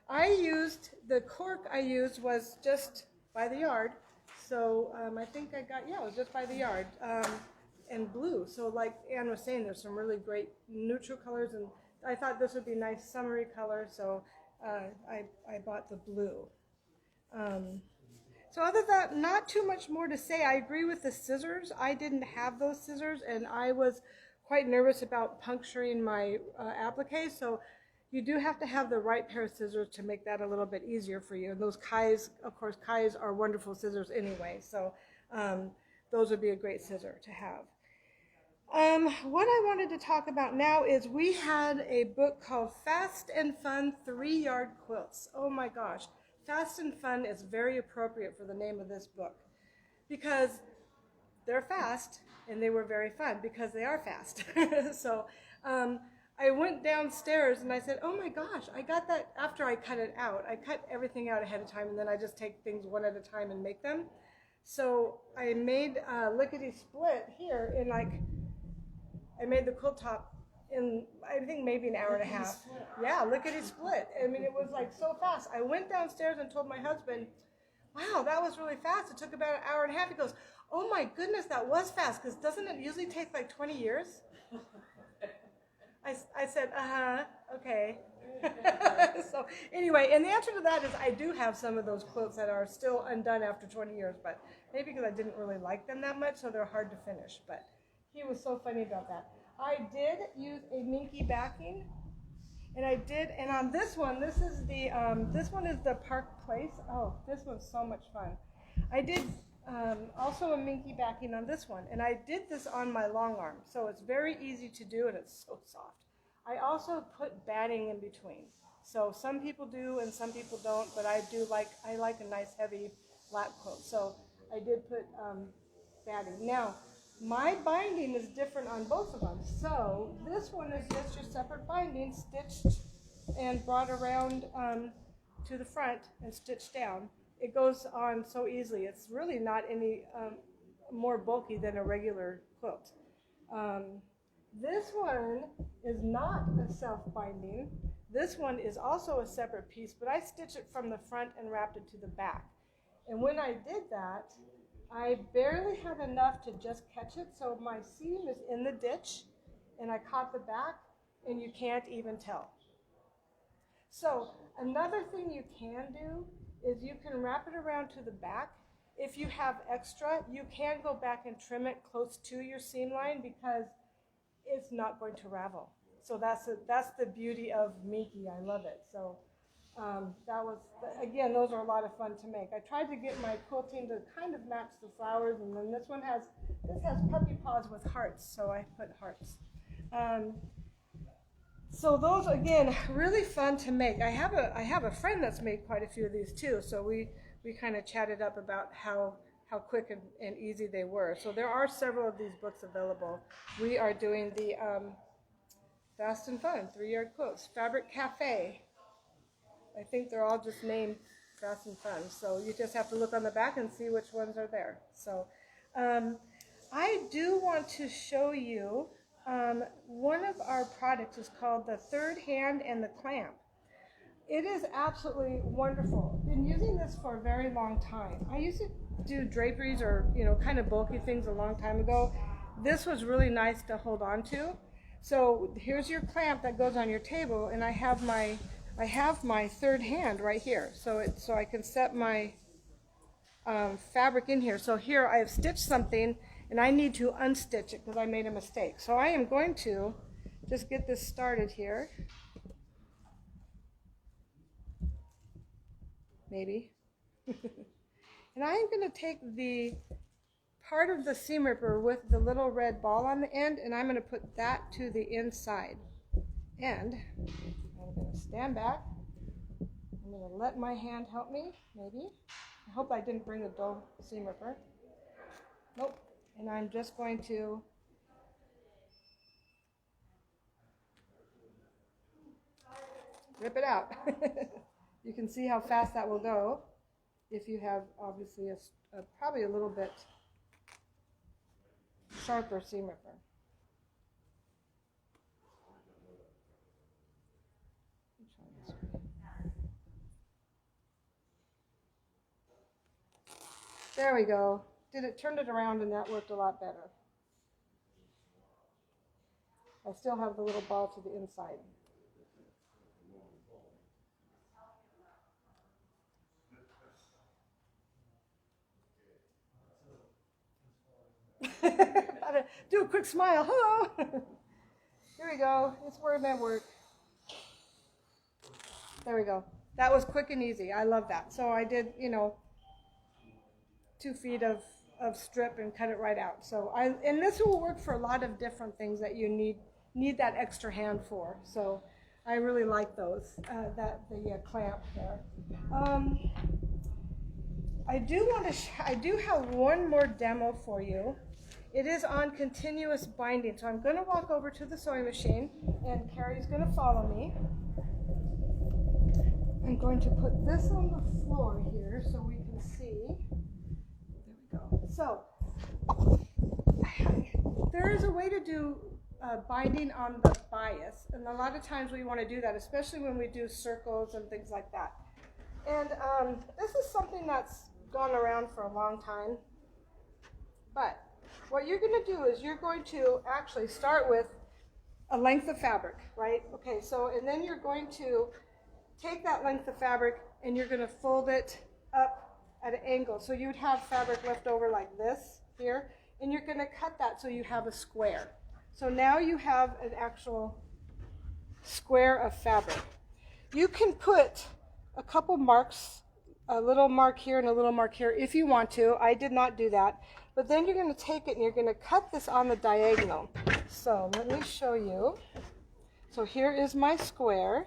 Speaker 2: I used, the cork I used was just by the yard. So I think I got, yeah, it was just by the yard. And blue. So like Ann was saying, there's some really great neutral colors, and I thought this would be a nice summery color. So I bought the blue. So other than that, not too much more to say. I agree with the scissors. I didn't have those scissors, and I was quite nervous about puncturing my applique. So you do have to have the right pair of scissors to make that a little bit easier for you. And those Kais, of course, Kais are wonderful scissors anyway. So those would be a great scissor to have. What I wanted to talk about now is we had a book called Fast and Fun 3-Yard Quilts. Oh my gosh. Fast and Fun is very appropriate for the name of this book because they're fast and they were very fun because they are fast. So I went downstairs and I said, oh my gosh, I got that after I cut it out. I cut everything out ahead of time and then I just take things one at a time and make them. So I made lickety split here in I made the quilt top in, I think, maybe an hour and a half. Yeah, lickety split. I mean, it was like so fast. I went downstairs and told my husband, wow, that was really fast. It took about an hour and a half. He goes, oh my goodness, that was fast, because doesn't it usually take like 20 years? I said, okay. So anyway, and the answer to that is I do have some of those quilts that are still undone after 20 years, but maybe because I didn't really like them that much, so they're hard to finish. But he was so funny about that. I did use a minky backing, and on this one, this one is the Park Place. Oh, this one's so much fun. I did also a minky backing on this one, and I did this on my long arm, so it's very easy to do, and it's so soft. I also put batting in between. So some people do and some people don't, but I like a nice heavy lap quilt. So I did put batting. Now, my binding is different on both of them. So this one is just your separate binding, stitched and brought around to the front and stitched down. It goes on so easily. It's really not any more bulky than a regular quilt. This one is not a self-binding. This one is also a separate piece, but I stitched it from the front and wrapped it to the back. And when I did that, I barely had enough to just catch it, so my seam is in the ditch, and I caught the back, and you can't even tell. So another thing you can do is you can wrap it around to the back. If you have extra, you can go back and trim it close to your seam line because it's not going to ravel. So that's the beauty of Minky. I love it. So that was, again, those are a lot of fun to make. I tried to get my quilting to kind of match the flowers, and then this has puppy paws with hearts, so I put hearts. So those, again, really fun to make. I have a friend that's made quite a few of these too, so we kind of chatted up about how quick and easy they were. So there are several of these books available. We are doing the Fast and Fun 3-Yard Quilts, Fabric Cafe. I think they're all just named Fast and Fun. So you just have to look on the back and see which ones are there. So I do want to show you one of our products is called the Third Hand and the Clamp. It is absolutely wonderful. Been using this for a very long time. I used to do draperies or kind of bulky things a long time ago. This was really nice to hold on to. So here's your clamp that goes on your table, and I have my third hand right here. So I can set my fabric in here. So here I have stitched something, and I need to unstitch it because I made a mistake. So I am going to just get this started here. Maybe. And I am going to take the part of the seam ripper with the little red ball on the end, and I'm going to put that to the inside. And I'm going to stand back. I'm going to let my hand help me, maybe. I hope I didn't bring a dull seam ripper. Nope. And I'm just going to rip it out. You can see how fast that will go if you have, obviously, probably a little bit sharper seam ripper. There we go. Turned it around, and that worked a lot better. I still have the little ball to the inside. Do a quick smile. Hello. Here we go. It's where my work. There we go. That was quick and easy. I love that. So I did, 2 feet of strip and cut it right out. So and this will work for a lot of different things that you need that extra hand for. So I really like those, the clamp there. I do have one more demo for you. It is on continuous binding. So I'm going to walk over to the sewing machine, and Carrie's going to follow me. I'm going to put this on the floor here so we can see. There we go. So there is a way to do binding on the bias, and a lot of times we want to do that, especially when we do circles and things like that. And this is something that's gone around for a long time. But what you're going to do is you're going to actually start with a length of fabric, right? Okay, so and then you're going to take that length of fabric and you're going to fold it up at an angle. So you would have fabric left over like this here, and you're going to cut that so you have a square. So now you have an actual square of fabric. You can put a couple marks, a little mark here and a little mark here if you want to. I did not do that. But then you're going to take it and you're going to cut this on the diagonal. So let me show you. So here is my square.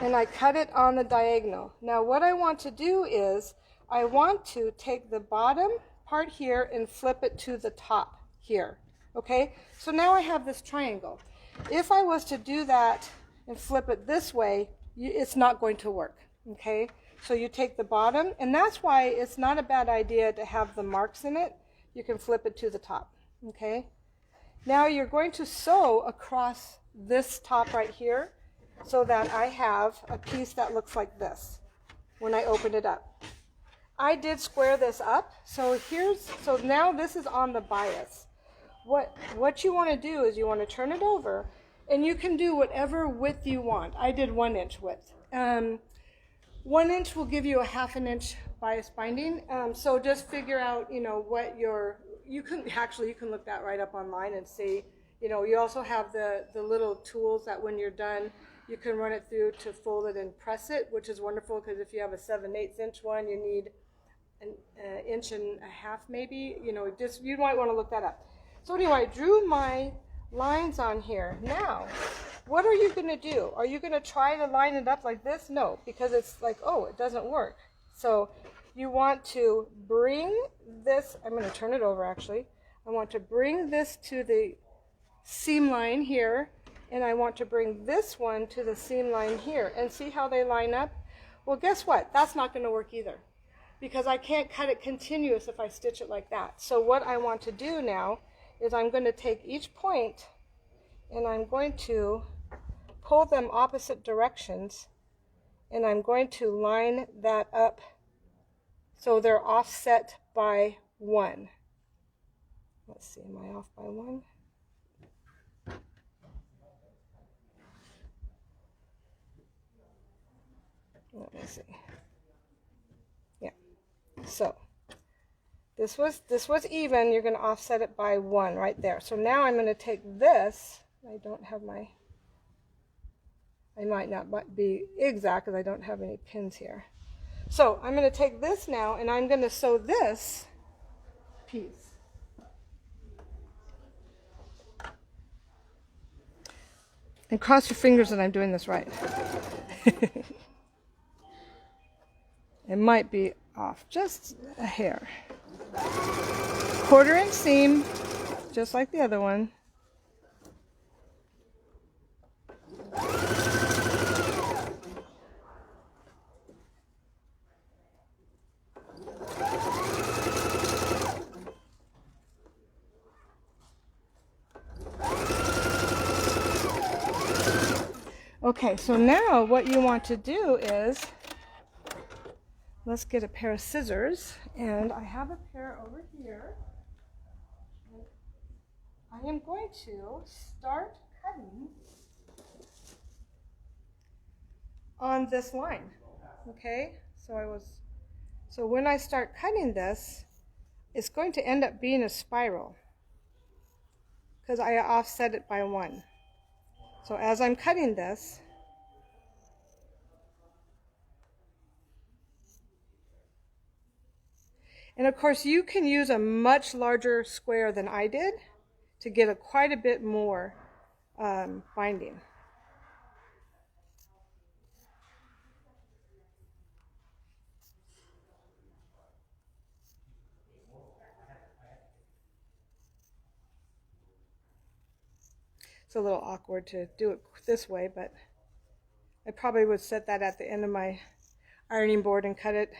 Speaker 2: And I cut it on the diagonal. Now what I want to do is I want to take the bottom part here and flip it to the top here. Okay? So now I have this triangle. If I was to do that and flip it this way, it's not going to work. Okay? So you take the bottom, and that's why it's not a bad idea to have the marks in it. You can flip it to the top. Okay? Now you're going to sew across this top right here so that I have a piece that looks like this when I open it up. I did square this up, so now this is on the bias. What you want to do is you want to turn it over, and you can do whatever width you want. I did 1 inch width. 1 inch will give you a 1/2 inch bias binding. So just figure out, what you can look that right up online and see. You also have the little tools that when you're done, you can run it through to fold it and press it, which is wonderful because if you have a 7/8 inch one, you need an 1.5 inches maybe. You might want to look that up. So anyway, I drew my lines on here. Now, what are you going to do? Are you going to try to line it up like this? No, because it's like, oh, it doesn't work. So you want to bring this, I'm going to turn it over actually. I want to bring this to the seam line here, and I want to bring this one to the seam line here, and see how they line up? Well, guess what? That's not going to work either, because I can't cut it continuous if I stitch it like that. So what I want to do now is I'm going to take each point and I'm going to pull them opposite directions, and I'm going to line that up so they're offset by 1. Let's see, am I off by 1? Let me see. Yeah. So this was even. You're going to offset it by 1 right there. So now I'm going to take this. I might not be exact because I don't have any pins here. So I'm going to take this now and I'm going to sew this piece. And cross your fingers that I'm doing this right. It might be off just a hair. 1/4 inch seam, just like the other one. Okay, so now what you want to do is, let's get a pair of scissors, and I have a pair over here. I am going to start cutting on this line. Okay, so I was So when I start cutting this, it's going to end up being a spiral because I offset it by 1. So as I'm cutting this, and of course you can use a much larger square than I did to get quite a bit more binding. It's a little awkward to do it this way, but I probably would set that at the end of my ironing board and cut it.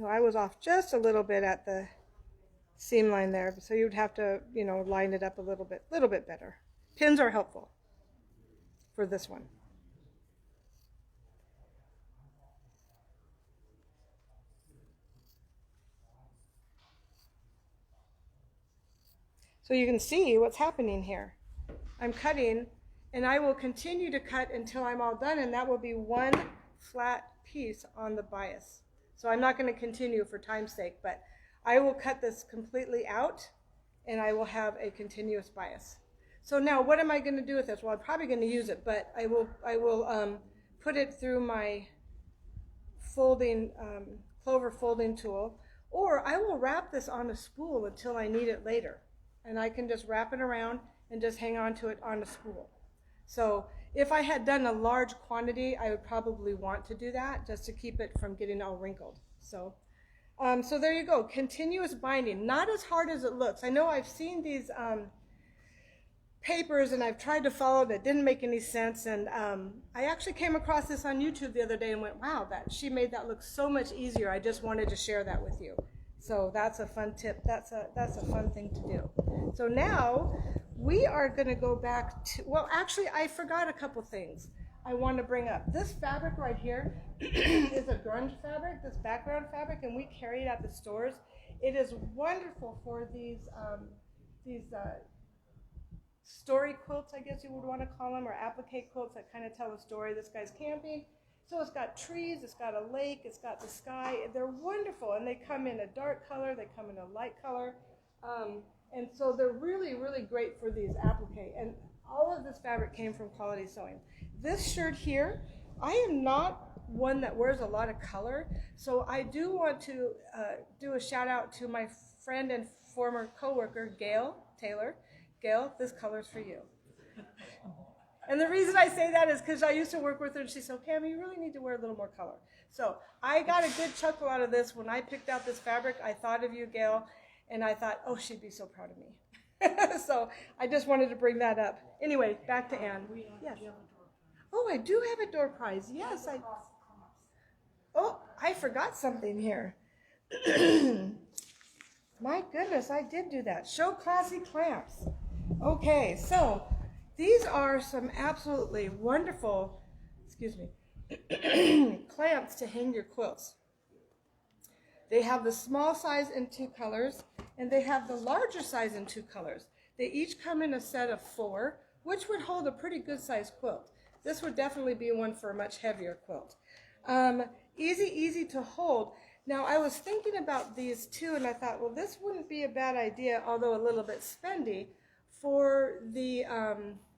Speaker 2: I was off just a little bit at the seam line there, so you'd have to, line it up a little bit better. Pins are helpful for this one. So you can see what's happening here. I'm cutting, and I will continue to cut until I'm all done, and that will be one flat piece on the bias. So I'm not going to continue for time's sake, but I will cut this completely out, and I will have a continuous bias. So now what am I going to do with this? Well, I'm probably going to use it, but I will put it through my folding clover folding tool, or I will wrap this on a spool until I need it later. And I can just wrap it around and just hang on to it on a spool. So if I had done a large quantity, I would probably want to do that just to keep it from getting all wrinkled. So there you go, continuous binding. Not as hard as it looks. I know I've seen these papers and I've tried to follow it. It didn't make any sense. And I actually came across this on YouTube the other day and went, wow, she made that look so much easier. I just wanted to share that with you. So that's a fun tip. That's a fun thing to do. So now we are going to go back to, well, actually, I forgot a couple things I want to bring up. This fabric right here is a grunge fabric, this background fabric, and we carry it at the stores. It is wonderful for these story quilts, I guess you would want to call them, or applique quilts that kind of tell a story. This guy's camping. So it's got trees, it's got a lake, it's got the sky. They're wonderful, and they come in a dark color, they come in a light color. And so they're really, really great for these applique. And all of this fabric came from Quality Sewing. This shirt here, I am not one that wears a lot of color, so I do want to do a shout out to my friend and former coworker, Gail Taylor. Gail, this color's for you. And the reason I say that is because I used to work with her, and she said, Pam, you really need to wear a little more color. So I got a good chuckle out of this. When I picked out this fabric, I thought of you, Gail, and I thought, oh, she'd be so proud of me. So I just wanted to bring that up. Anyway, back to Anne. Yes. Oh, I do have a door prize. Yes. I forgot something here. My goodness, I did do that. Show classy clamps. Okay, so these are some absolutely wonderful, clamps to hang your quilts. They have the small size in 2 colors, and they have the larger size in 2 colors. They each come in a set of 4, which would hold a pretty good sized quilt. This would definitely be one for a much heavier quilt. Easy to hold. Now I was thinking about these too, and I thought, well, this wouldn't be a bad idea, although a little bit spendy, for the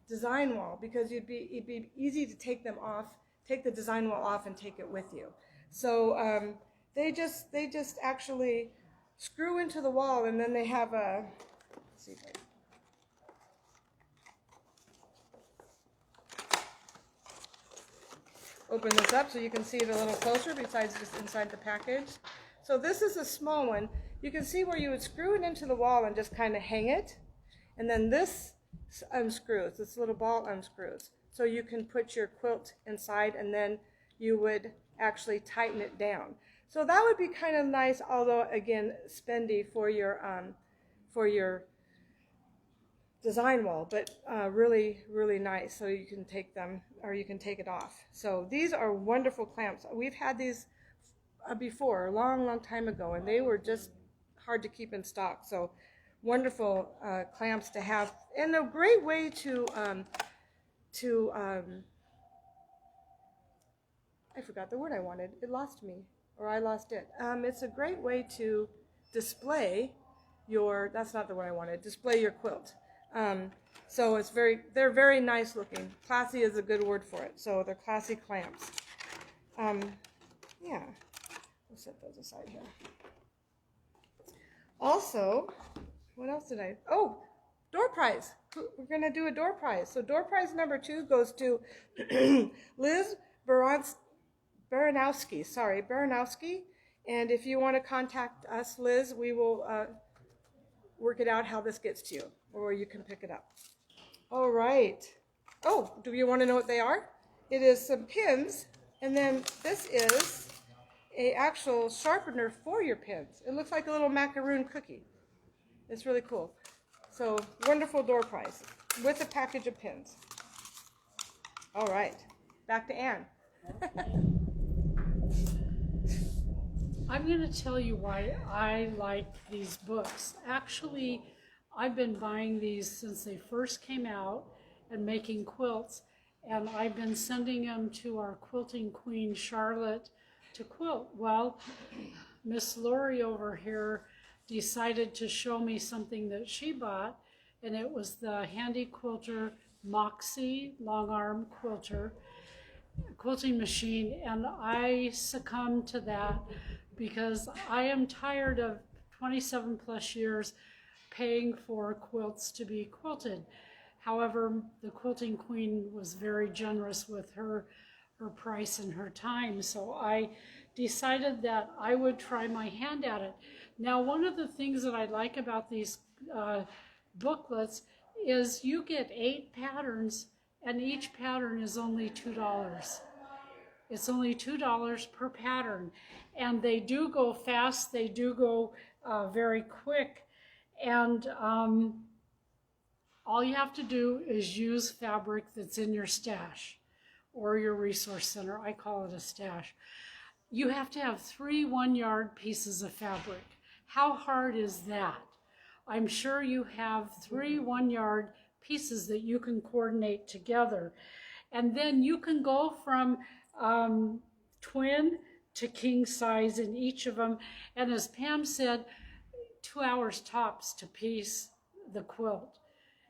Speaker 2: design wall, because it'd be easy to take them off, take the design wall off and take it with you. So they just actually screw into the wall, and then they have a, let's see if I, open this up so you can see it a little closer besides just inside the package. So this is a small one. You can see where you would screw it into the wall and just kind of hang it, and then this unscrews, this little ball unscrews. So you can put your quilt inside, and then you would actually tighten it down. So that would be kind of nice, although again spendy for your design wall, but really nice. So you can take them, or you can take it off. So these are wonderful clamps. We've had these before, a long time ago, and they were just hard to keep in stock. So wonderful clamps to have, and a great way to I forgot the word I wanted. It lost me, or I lost it. It's a great way to display your, that's not the word I wanted, display your quilt. So it's they're very nice looking. Classy is a good word for it. So they're classy clamps. Yeah, we'll set those aside here. Also, what else did oh, door prize. We're going to do a door prize. So door prize number 2 goes to Liz Baranowski. And if you want to contact us, Liz, we will work it out how this gets to you, or you can pick it up. All right. Oh, do you want to know what they are? It is some pins, and then this is a actual sharpener for your pins. It looks like a little macaroon cookie. It's really cool. So wonderful door prize with a package of pins. All right, back to Anne.
Speaker 1: I'm going to tell you why I like these books. Actually, I've been buying these since they first came out and making quilts, and I've been sending them to our quilting queen, Charlotte, to quilt. Well, Miss Lori over here decided to show me something that she bought, and it was the Handy Quilter Moxie long arm quilting machine, and I succumbed to that because I am tired of 27 plus years paying for quilts to be quilted. However, the quilting queen was very generous with her price and her time, so I decided that I would try my hand at it. Now, one of the things that I like about these booklets is you get 8 patterns, and each pattern is only $2. It's only $2 per pattern, and they do go fast. They do go very quick, and all you have to do is use fabric that's in your stash or your resource center. I call it a stash. You have to have 3 1-yard pieces of fabric. How hard is that? I'm sure you have 3 1-yard pieces that you can coordinate together. And then you can go from twin to king size in each of them. And as Pam said, 2 hours tops to piece the quilt.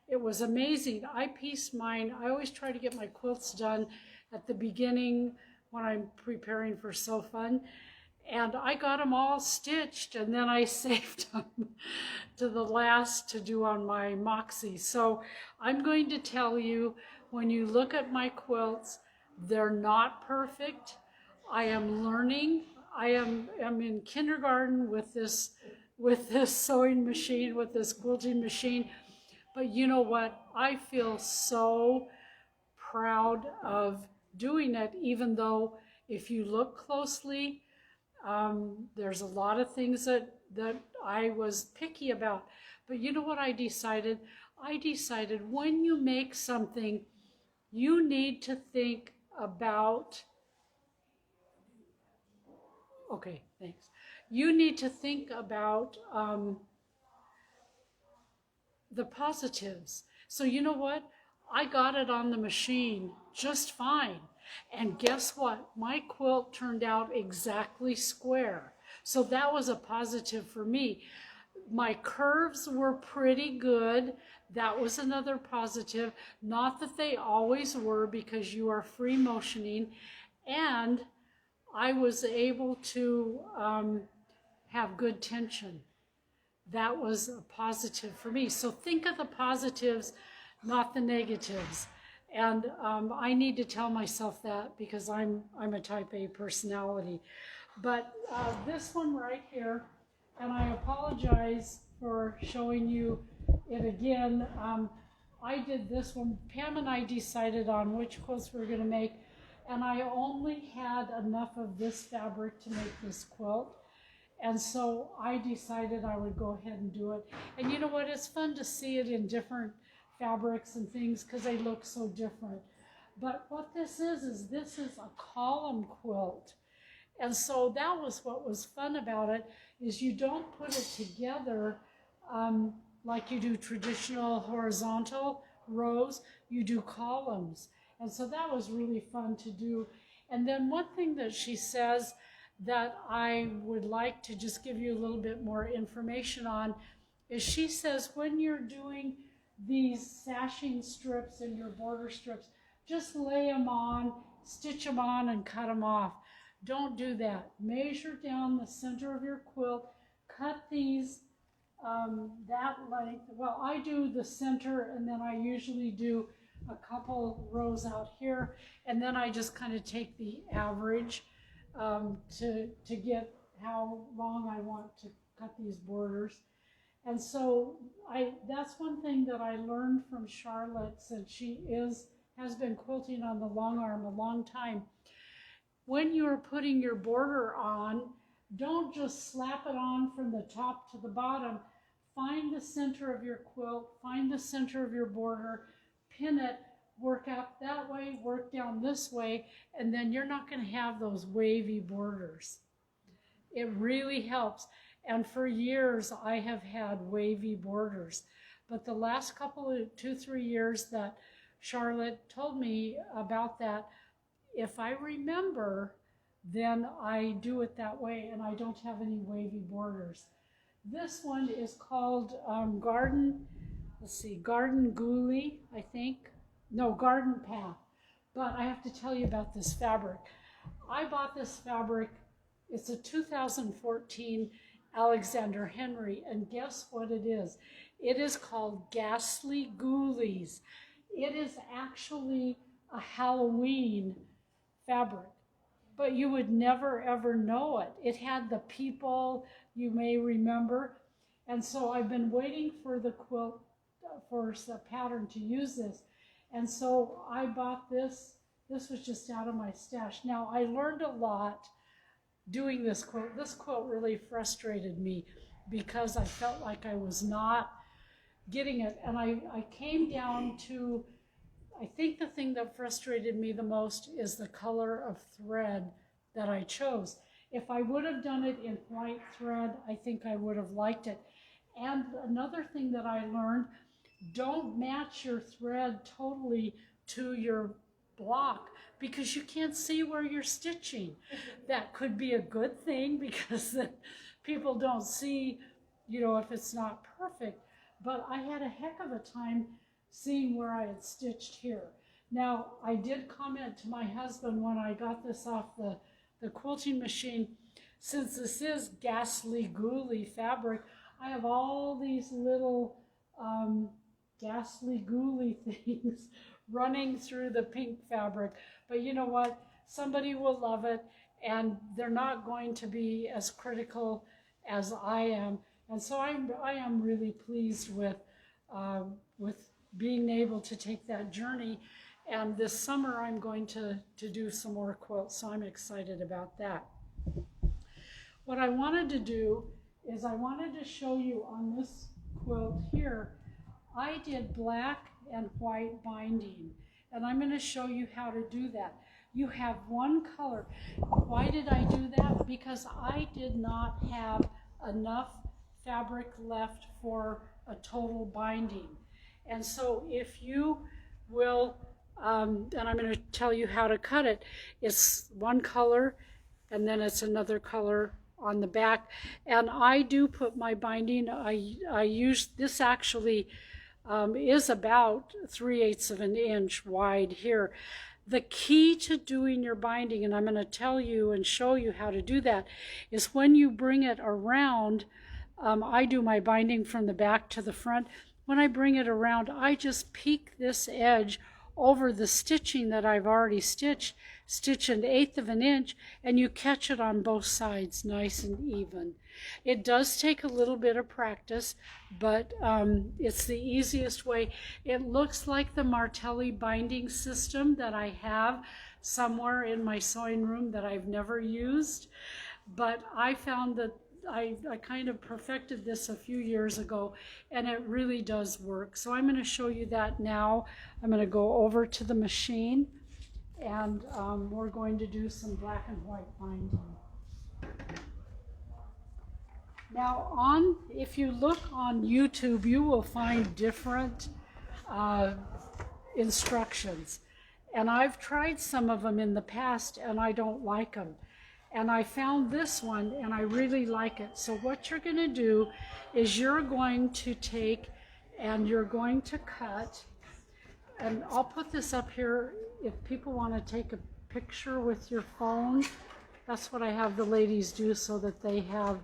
Speaker 1: It was amazing. I pieced mine. I always try to get my quilts done at the beginning when I'm preparing for Sew Fun. And I got them all stitched, and then I saved them to the last to do on my Moxie. So I'm going to tell you, when you look at my quilts, they're not perfect. I am learning. I'm in kindergarten with this sewing machine, with this quilting machine. But you know what? I feel so proud of doing it, even though if you look closely, there's a lot of things that I was picky about. But you know what I decided? I decided when you make something, you need to think about, okay, thanks. You need to think about the positives. So you know what? I got it on the machine just fine. And guess what? My quilt turned out exactly square. So that was a positive for me. My curves were pretty good. That was another positive. Not that they always were, because you are free motioning. And I was able to have good tension. That was a positive for me. So think of the positives, not the negatives. And I need to tell myself that, because I'm a type A personality. But this one right here, and I apologize for showing you it again. I did this one. Pam and I decided on which quilts we were going to make, and I only had enough of this fabric to make this quilt. And so I decided I would go ahead and do it. And you know what? It's fun to see it in different fabrics and things because they look so different. But what this is this is a column quilt. And so that was what was fun about it, is you don't put it together like you do traditional horizontal rows, you do columns. And so that was really fun to do. And then one thing that she says that I would like to just give you a little bit more information on is she says when you're doing these sashing strips and your border strips, just lay them on, stitch them on, and cut them off. Don't do that. Measure down the center of your quilt, cut these that length. Well, I do the center, and then I usually do a couple rows out here, and then I just kind of take the average to get how long I want to cut these borders. And so that's one thing that I learned from Charlotte, since she has been quilting on the long arm a long time. When you're putting your border on, don't just slap it on from the top to the bottom. Find the center of your quilt, find the center of your border, pin it, work up that way, work down this way, and then you're not going to have those wavy borders. It really helps. And for years, I have had wavy borders. But the last couple of 2-3 years that Charlotte told me about that, if I remember, then I do it that way, and I don't have any wavy borders. This one is called Garden Gully, I think. No, Garden Path. But I have to tell you about this fabric. I bought this fabric. It's a 2014 Alexander Henry, and guess what it is? It is called Ghastly Ghoulies. It is actually a Halloween fabric, but you would never ever know it. It had the people, you may remember, and so I've been waiting for the quilt, for the pattern to use this, and so I bought this. This was just out of my stash. Now, I learned a lot doing this quilt. This quilt really frustrated me because I felt like I was not getting it, and I came down to, I think the thing that frustrated me the most is the color of thread that I chose. If I would have done it in white thread, I think I would have liked it. And another thing that I learned, don't match your thread totally to your block because you can't see where you're stitching. That could be a good thing because then people don't see, you know, if it's not perfect. But I had a heck of a time seeing where I had stitched here. Now, I did comment to my husband when I got this off the quilting machine, since this is Ghastly Ghouly fabric, I have all these little ghastly ghouly things running through the pink fabric. But you know what? Somebody will love it, and they're not going to be as critical as I am. And so I am really pleased with being able to take that journey. And this summer I'm going to do some more quilts, so I'm excited about that. What I wanted to do is I wanted to show you on this quilt here, I did black and white binding, and I'm going to show you how to do that. You have one color. Why did I do that? Because I did not have enough fabric left for a total binding. And so if you will, and I'm going to tell you how to cut it, it's one color and then it's another color on the back. And I do put my binding, I use this actually is about 3/8 of an inch wide here. The key to doing your binding, and I'm going to tell you and show you how to do that, is when you bring it around, I do my binding from the back to the front. When I bring it around, I just peek this edge over the stitching that I've already stitched, stitch 1/8 of an inch, and you catch it on both sides nice and even. It does take a little bit of practice, but it's the easiest way. It looks like the Martelli binding system that I have somewhere in my sewing room that I've never used, but I found that I kind of perfected this a few years ago, and it really does work. So I'm going to show you that now. I'm going to go over to the machine, and we're going to do some black and white binding. Now if you look on YouTube, you will find different instructions. And I've tried some of them in the past and I don't like them. And I found this one and I really like it. So what you're going to do is you're going to take and you're going to cut, and I'll put this up here if people want to take a picture with your phone. That's what I have the ladies do so that they have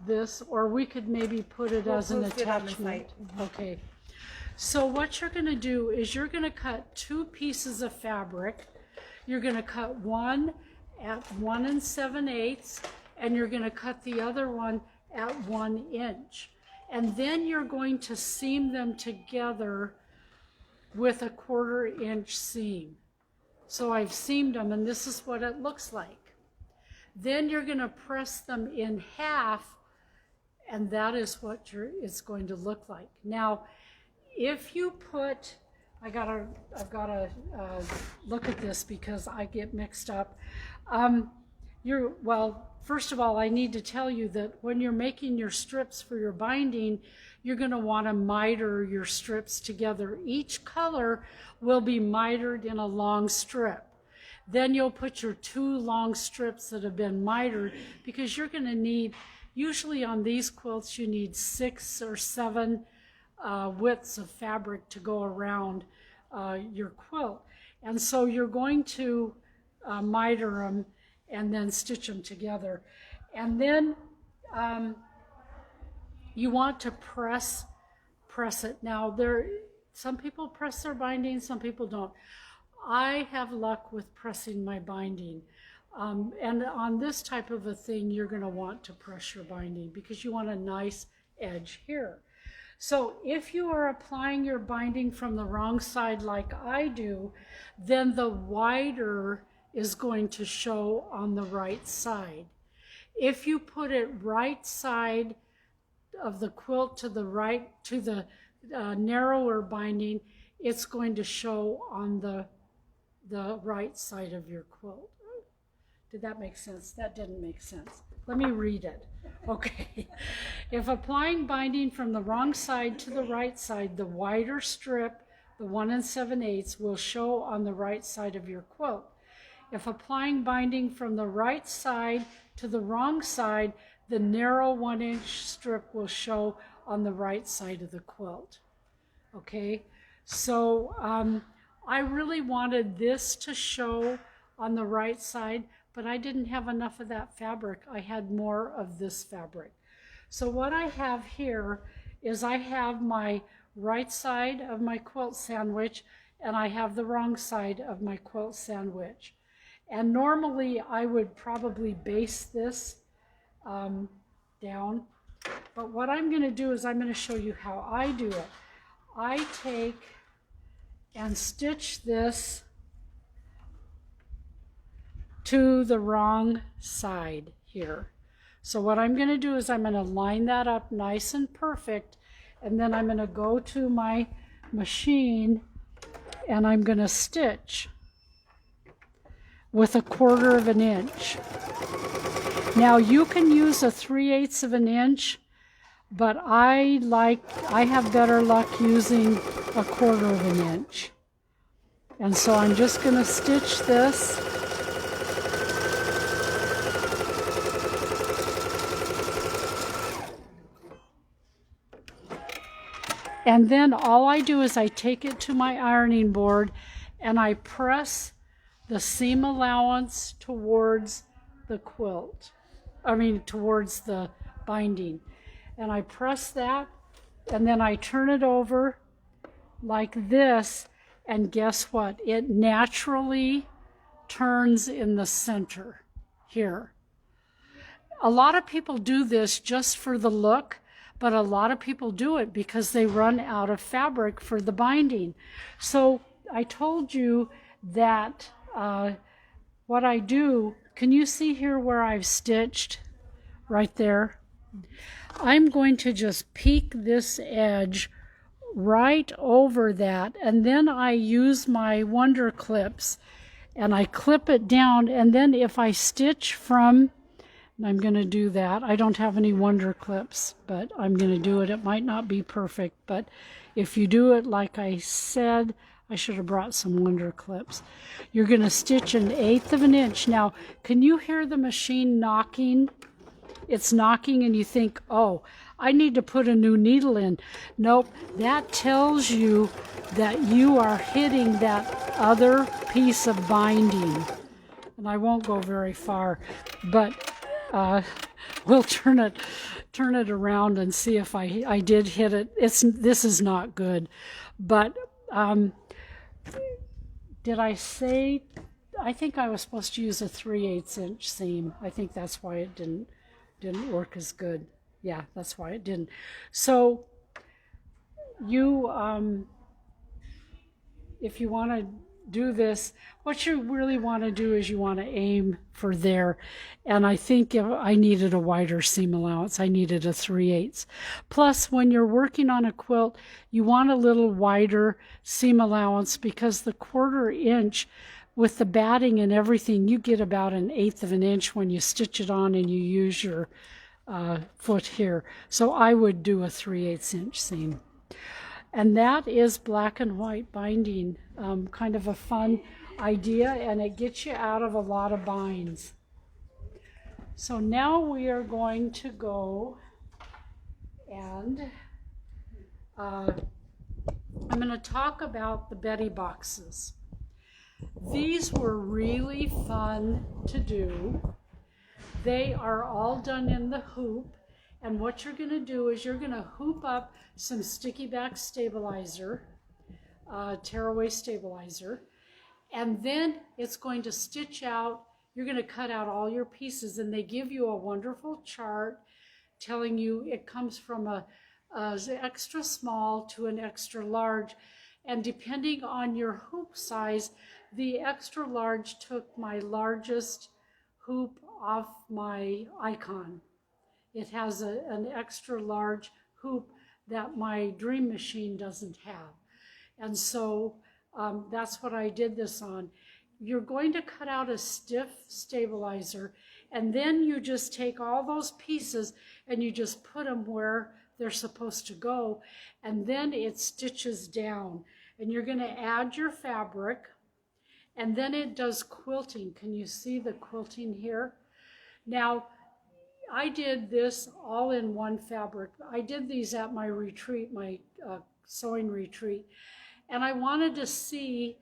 Speaker 1: this, or we could maybe put it as an attachment. Okay. So what you're going to do is you're going to cut 2 pieces of fabric. You're going to cut one at 1 7/8, and you're going to cut the other one at 1 inch. And then you're going to seam them together with a 1/4 inch seam. So I've seamed them and this is what it looks like. Then you're going to press them in half, and that is what it's going to look like. Now, if you put, I've got to look at this because I get mixed up. Well, first of all, I need to tell you that when you're making your strips for your binding, you're going to want to miter your strips together. Each color will be mitered in a long strip. Then you'll put your 2 long strips that have been mitered, because you're going to need, usually on these quilts, you need 6 or 7 widths of fabric to go around your quilt. And so you're going to miter them and then stitch them together. And then you want to press it. Now, some people press their binding, some people don't. I have luck with pressing my binding. And on this type of a thing, you're going to want to press your binding because you want a nice edge here. So if you are applying your binding from the wrong side like I do, then the wider is going to show on the right side. If you put it right side of the quilt to the right, to the narrower binding, it's going to show on the right side of your quilt. Did that make sense? That didn't make sense. Let me read it. Okay. If applying binding from the wrong side to the right side, the wider strip, the 1 7/8, will show on the right side of your quilt. If applying binding from the right side to the wrong side, the narrow 1 inch strip will show on the right side of the quilt. Okay, so I really wanted this to show on the right side, but I didn't have enough of that fabric. I had more of this fabric. So what I have here is I have my right side of my quilt sandwich and I have the wrong side of my quilt sandwich. And normally I would probably base this down, but what I'm going to do is I'm going to show you how I do it. I take and stitch this to the wrong side here. So what I'm going to do is I'm going to line that up nice and perfect, and then I'm going to go to my machine and I'm going to stitch with a 1/4 of an inch. Now you can use a 3/8 of an inch, but I have better luck using a 1/4 of an inch. And so I'm just going to stitch this. And then all I do is I take it to my ironing board and I press the seam allowance towards the quilt. Towards the binding. And I press that, and then I turn it over like this, and guess what? It naturally turns in the center here. A lot of people do this just for the look, but a lot of people do it because they run out of fabric for the binding. So I told you that what I do, can you see here where I've stitched right there? I'm going to just peek this edge right over that, and then I use my Wonder Clips and I clip it down, and then if I stitch from And I'm going to do that. I don't have any wonder clips, but I'm going to do it. It might not be perfect, but if you do it like I said, I should have brought some wonder clips. You're going to stitch 1/8 of an inch. Now, can you hear the machine knocking? It's knocking and you think, oh, I need to put a new needle in. Nope, that tells you that you are hitting that other piece of binding. And I won't go very far, but we'll turn it around and see if I did hit it. This is not good, but did I say? I think I was supposed to use a 3/8 inch seam. I think that's why it didn't work as good. Yeah, that's why it didn't. So you, if you want to do this, what you really want to do is you want to aim for there. And I think I needed a wider seam allowance. I needed a 3/8. Plus, when you're working on a quilt, you want a little wider seam allowance because the 1/4 inch with the batting and everything, you get about 1/8 of an inch when you stitch it on and you use your foot here. So I would do a 3/8 inch seam. And that is black and white binding. Kind of a fun idea, and it gets you out of a lot of binds. So now we are going to go and I'm going to talk about the Betty boxes. These were really fun to do. They are all done in the hoop, and what you're going to do is you're going to hoop up some sticky back stabilizer, tearaway stabilizer, and then it's going to stitch out. You're going to cut out all your pieces, and they give you a wonderful chart telling you it comes from a extra small to an extra large, and depending on your hoop size, the extra large took my largest hoop off my icon. It has an extra large hoop that my Dream Machine doesn't have. And so that's what I did this on. You're going to cut out a stiff stabilizer, and then you just take all those pieces and you just put them where they're supposed to go, and then it stitches down. And you're going to add your fabric, and then it does quilting. Can you see the quilting here? Now, I did this all in one fabric. I did these at my retreat, my sewing retreat, and I wanted to see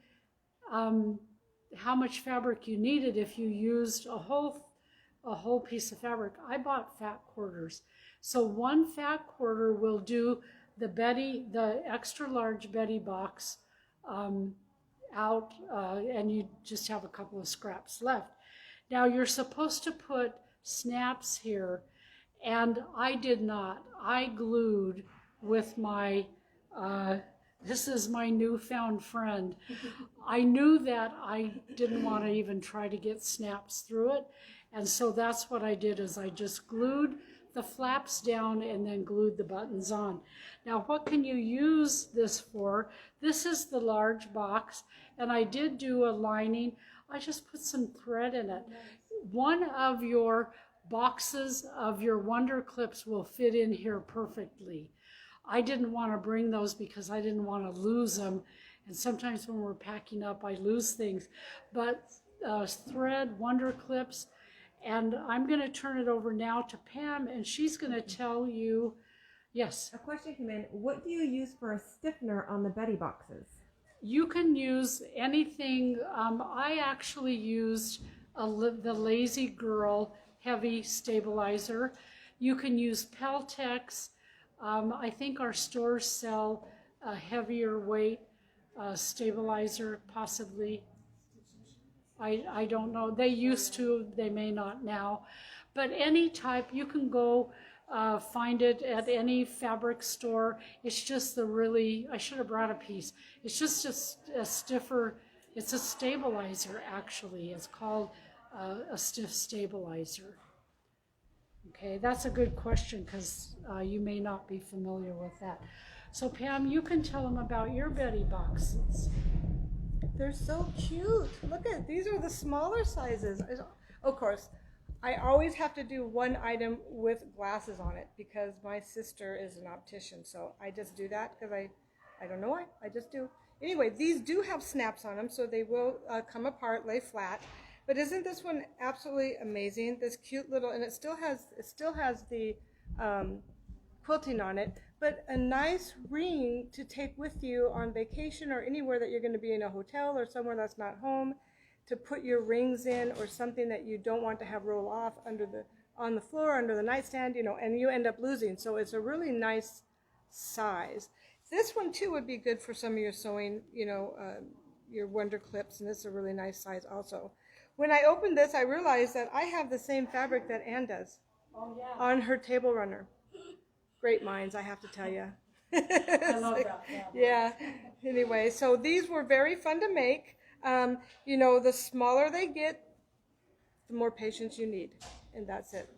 Speaker 1: how much fabric you needed if you used a whole piece of fabric. I bought fat quarters. So one fat quarter will do the extra large Betty box out, and you just have a couple of scraps left. Now you're supposed to put snaps here, and I did not. I glued with my, this is my newfound friend. I knew that I didn't want to even try to get snaps through it, and so that's what I did, is I just glued the flaps down and then glued the buttons on. Now, what can you use this for? This is the large box, and I did do a lining. I just put some thread in it. One of your boxes of your wonder clips will fit in here perfectly. I didn't want to bring those because I didn't want to lose them, and sometimes when we're packing up I lose things, but thread, wonder clips. And I'm going to turn it over now to Pam, and she's going to tell you, yes?
Speaker 3: A question came in. What do you use for a stiffener on the Betty boxes?
Speaker 1: You can use anything. I actually used the Lazy Girl heavy stabilizer. You can use Peltex. I think our stores sell a heavier weight stabilizer, possibly. I don't know. They used to, they may not now. But any type, you can go find it at any fabric store. It's just I should have brought a piece. It's just a stiffer, it's a stabilizer actually. It's called a stiff stabilizer. Okay, that's a good question because you may not be familiar with that. So Pam, you can tell them about your Betty boxes.
Speaker 2: They're so cute. Look at, these are the smaller sizes. Of course, I always have to do one item with glasses on it because my sister is an optician, so I just do that because I don't know why, I just do. Anyway, these do have snaps on them, so they will come apart, lay flat. But isn't this one absolutely amazing? This cute little, and it still has the quilting on it, but a nice ring to take with you on vacation or anywhere that you're going to be in a hotel or somewhere that's not home, to put your rings in, or something that you don't want to have roll off on the floor, under the nightstand, you know, and you end up losing. So it's a really nice size. This one too would be good for some of your sewing, you know, your wonder clips, and this is a really nice size also. When I opened this, I realized that I have the same fabric that Anne does on her table runner. Great minds, I have to tell you.
Speaker 1: I love that.
Speaker 2: Yeah. Anyway, so these were very fun to make. You know, the smaller they get, the more patience you need, and that's it.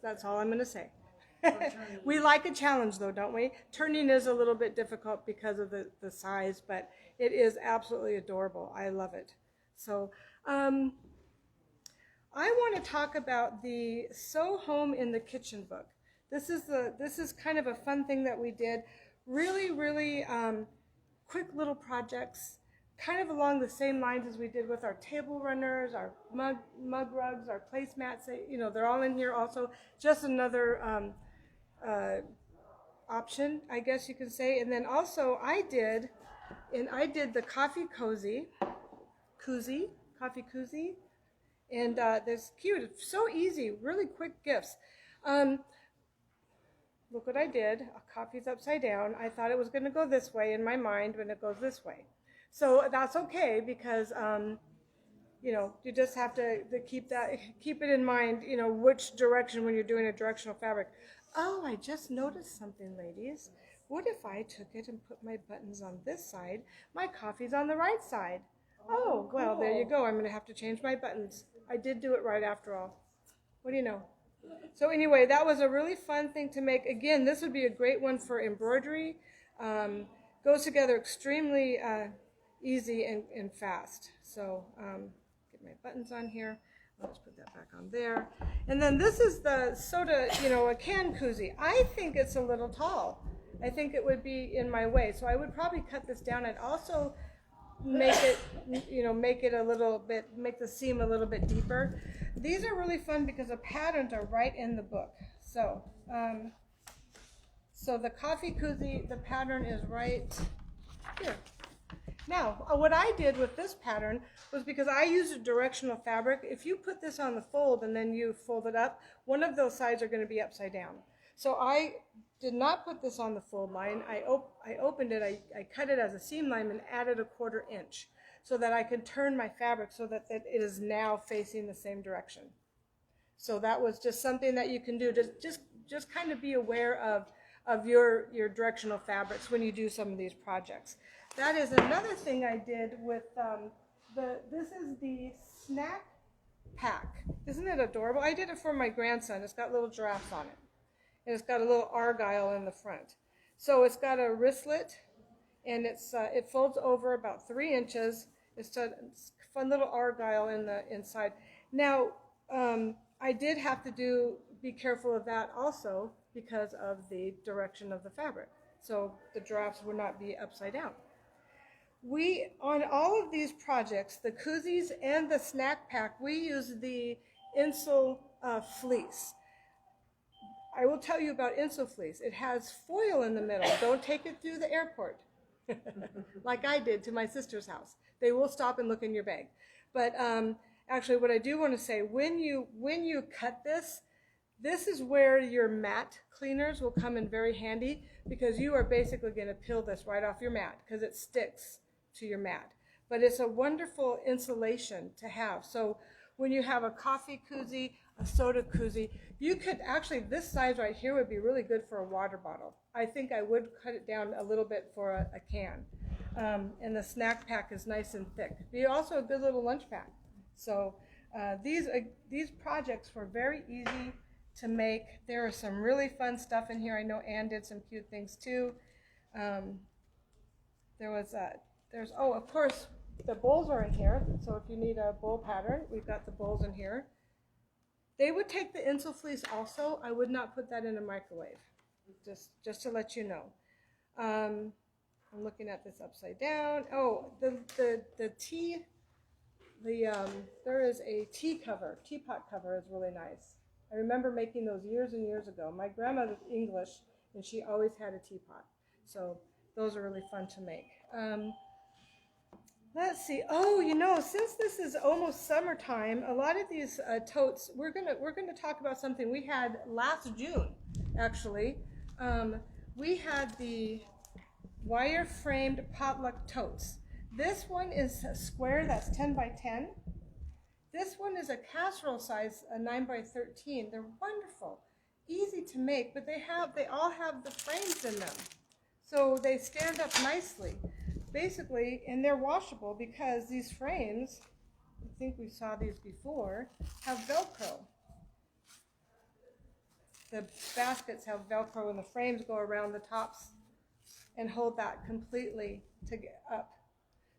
Speaker 2: That's all I'm going to say. We like a challenge, though, don't we? Turning is a little bit difficult because of the size, but it is absolutely adorable. I love it. So I want to talk about the Sew Home in the Kitchen book. This is kind of a fun thing that we did. Really, really quick little projects, kind of along the same lines as we did with our table runners, our mug rugs, our placemats. You know, they're all in here also. Just another option, I guess you could say. And then also I did the coffee koozie, and this cute. It's so easy, really quick gifts. Look what I did. A coffee's upside down. I thought it was going to go this way in my mind when it goes this way. So that's okay because, you know, you just have to keep it in mind, you know, which direction when you're doing a directional fabric. Oh, I just noticed something, ladies. What if I took it and put my buttons on this side? My coffee's on the right side. Oh, well, there you go. I'm going to have to change my buttons. I did do it right after all. What do you know? So anyway, that was a really fun thing to make. Again, this would be a great one for embroidery. Goes together extremely easy and fast. So get my buttons on here. I'll just put that back on there. And then this is the soda, you know, a can koozie. I think it's a little tall. I think it would be in my way. So I would probably cut this down and also make it, you know, make the seam a little bit deeper. These are really fun because the patterns are right in the book. So, so the coffee koozie, the pattern is right here. Now, what I did with this pattern was because I used a directional fabric. If you put this on the fold and then you fold it up, one of those sides are going to be upside down. So I did not put this on the fold line. I opened it, I cut it as a seam line and added 1/4 inch so that I could turn my fabric so that it is now facing the same direction. So that was just something that you can do to just kind of be aware of your directional fabrics when you do some of these projects. That is another thing I did with this is the snack pack. Isn't it adorable? I did it for my grandson. It's got little giraffes on it. And it's got a little argyle in the front. So it's got a wristlet, and it folds over about 3 inches. It's a fun little argyle in the inside. Now, I did have to be careful of that also because of the direction of the fabric. So the giraffes would not be upside down. On all of these projects, the koozies and the snack pack, we use the Insul fleece. I will tell you about Insul fleece. It has foil in the middle. Don't take it through the airport like I did to my sister's house. They will stop and look in your bag. But actually, what I do want to say, when you cut this is where your mat cleaners will come in very handy because you are basically going to peel this right off your mat because it sticks to your mat. But it's a wonderful insulation to have. So when you have a coffee koozie, a soda koozie, you could actually, this size right here would be really good for a water bottle. I think I would cut it down a little bit for a can. And the snack pack is nice and thick. Be also a good little lunch pack. So these projects were very easy to make. There is some really fun stuff in here. I know Anne did some cute things too. Of course, the bowls are in here. So if you need a bowl pattern, we've got the bowls in here. They would take the Insul fleece also. I would not put that in a microwave, just to let you know. I'm looking at this upside down. Oh, the tea, there is a teapot cover is really nice. I remember making those years and years ago. My grandmother's English, and she always had a teapot. So those are really fun to make. Let's see. Oh, you know, since this is almost summertime, a lot of these totes, we're gonna talk about something we had last June, actually. We had the wire framed potluck totes. This one is a square, that's 10 by 10. This one is a casserole size, a 9 by 13. They're wonderful, easy to make, but they all have the frames in them, so they stand up nicely. Basically, and they're washable because these frames, I think we saw these before, have Velcro. The baskets have Velcro and the frames go around the tops and hold that completely up.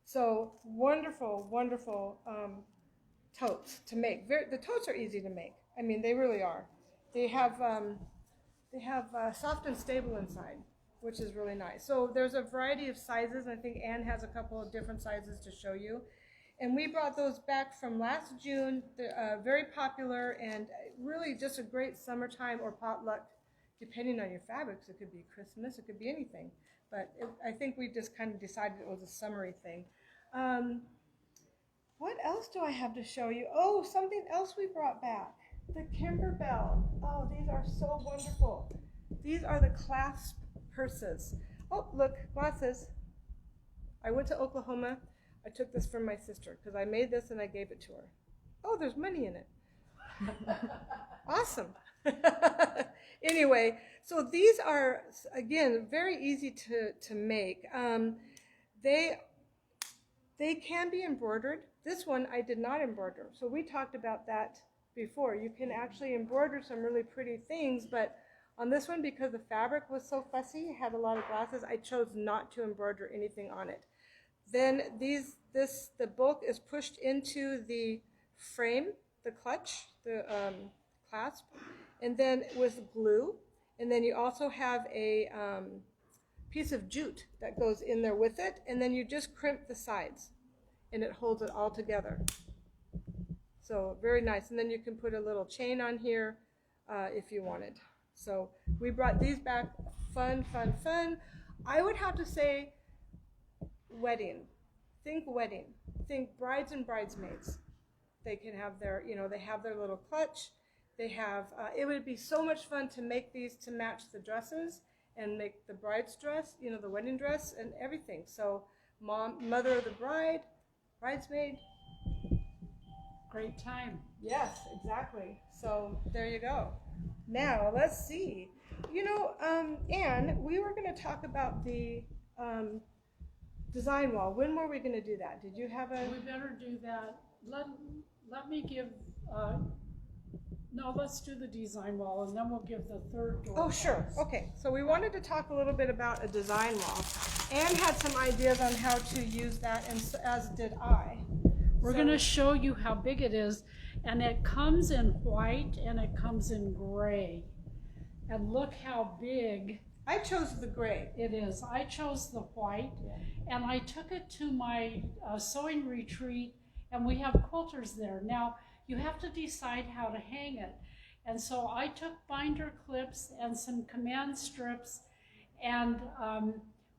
Speaker 2: So wonderful, wonderful totes to make. The totes are easy to make. I mean, they really are. They have soft and stable inside, which is really nice. So there's a variety of sizes. I think Anne has a couple of different sizes to show you. And we brought those back from last June. They're very popular and really just a great summertime or potluck, depending on your fabrics. It could be Christmas, it could be anything. But I think we just kind of decided it was a summery thing. What else do I have to show you? Oh, something else we brought back. The Kimberbell. Oh, these are so wonderful. These are the Clasp purses. Oh, look, glasses. I went to Oklahoma. I took this from my sister because I made this and I gave it to her. Oh, there's money in it. Awesome. Anyway, so these are, again, very easy to make. They can be embroidered. This one I did not embroider. So we talked about that before. You can actually embroider some really pretty things, but on this one, because the fabric was so fussy, had a lot of glasses, I chose not to embroider anything on it. Then the bulk is pushed into the frame, the clutch, the clasp, and then with glue. And then you also have a piece of jute that goes in there with it, and then you just crimp the sides, and it holds it all together. So very nice. And then you can put a little chain on here if you wanted. So we brought these back. Fun, fun, fun. I would have to say wedding. Think wedding. Think brides and bridesmaids. They can have their, they have their little clutch. They have, it would be so much fun to make these to match the dresses and make the bride's dress, the wedding dress and everything. So mother of the bride, bridesmaid.
Speaker 1: Great time.
Speaker 2: Yes, exactly. So there you go. Now, let's see. Anne, we were going to talk about the design wall. When were we going to do that? Did you have a...
Speaker 1: We better do that. Let me give... no, let's do the design wall, and then we'll give the third door.
Speaker 2: Oh, sure. Okay. So we wanted to talk a little bit about a design wall. Anne had some ideas on how to use that, and as did I.
Speaker 1: We're going to show you how big it is, and it comes in white and it comes in gray. And look how big.
Speaker 2: I chose the gray.
Speaker 1: It is. I chose the white, and I took it to my sewing retreat, and we have quilters there. Now, you have to decide how to hang it. And so I took binder clips and some command strips and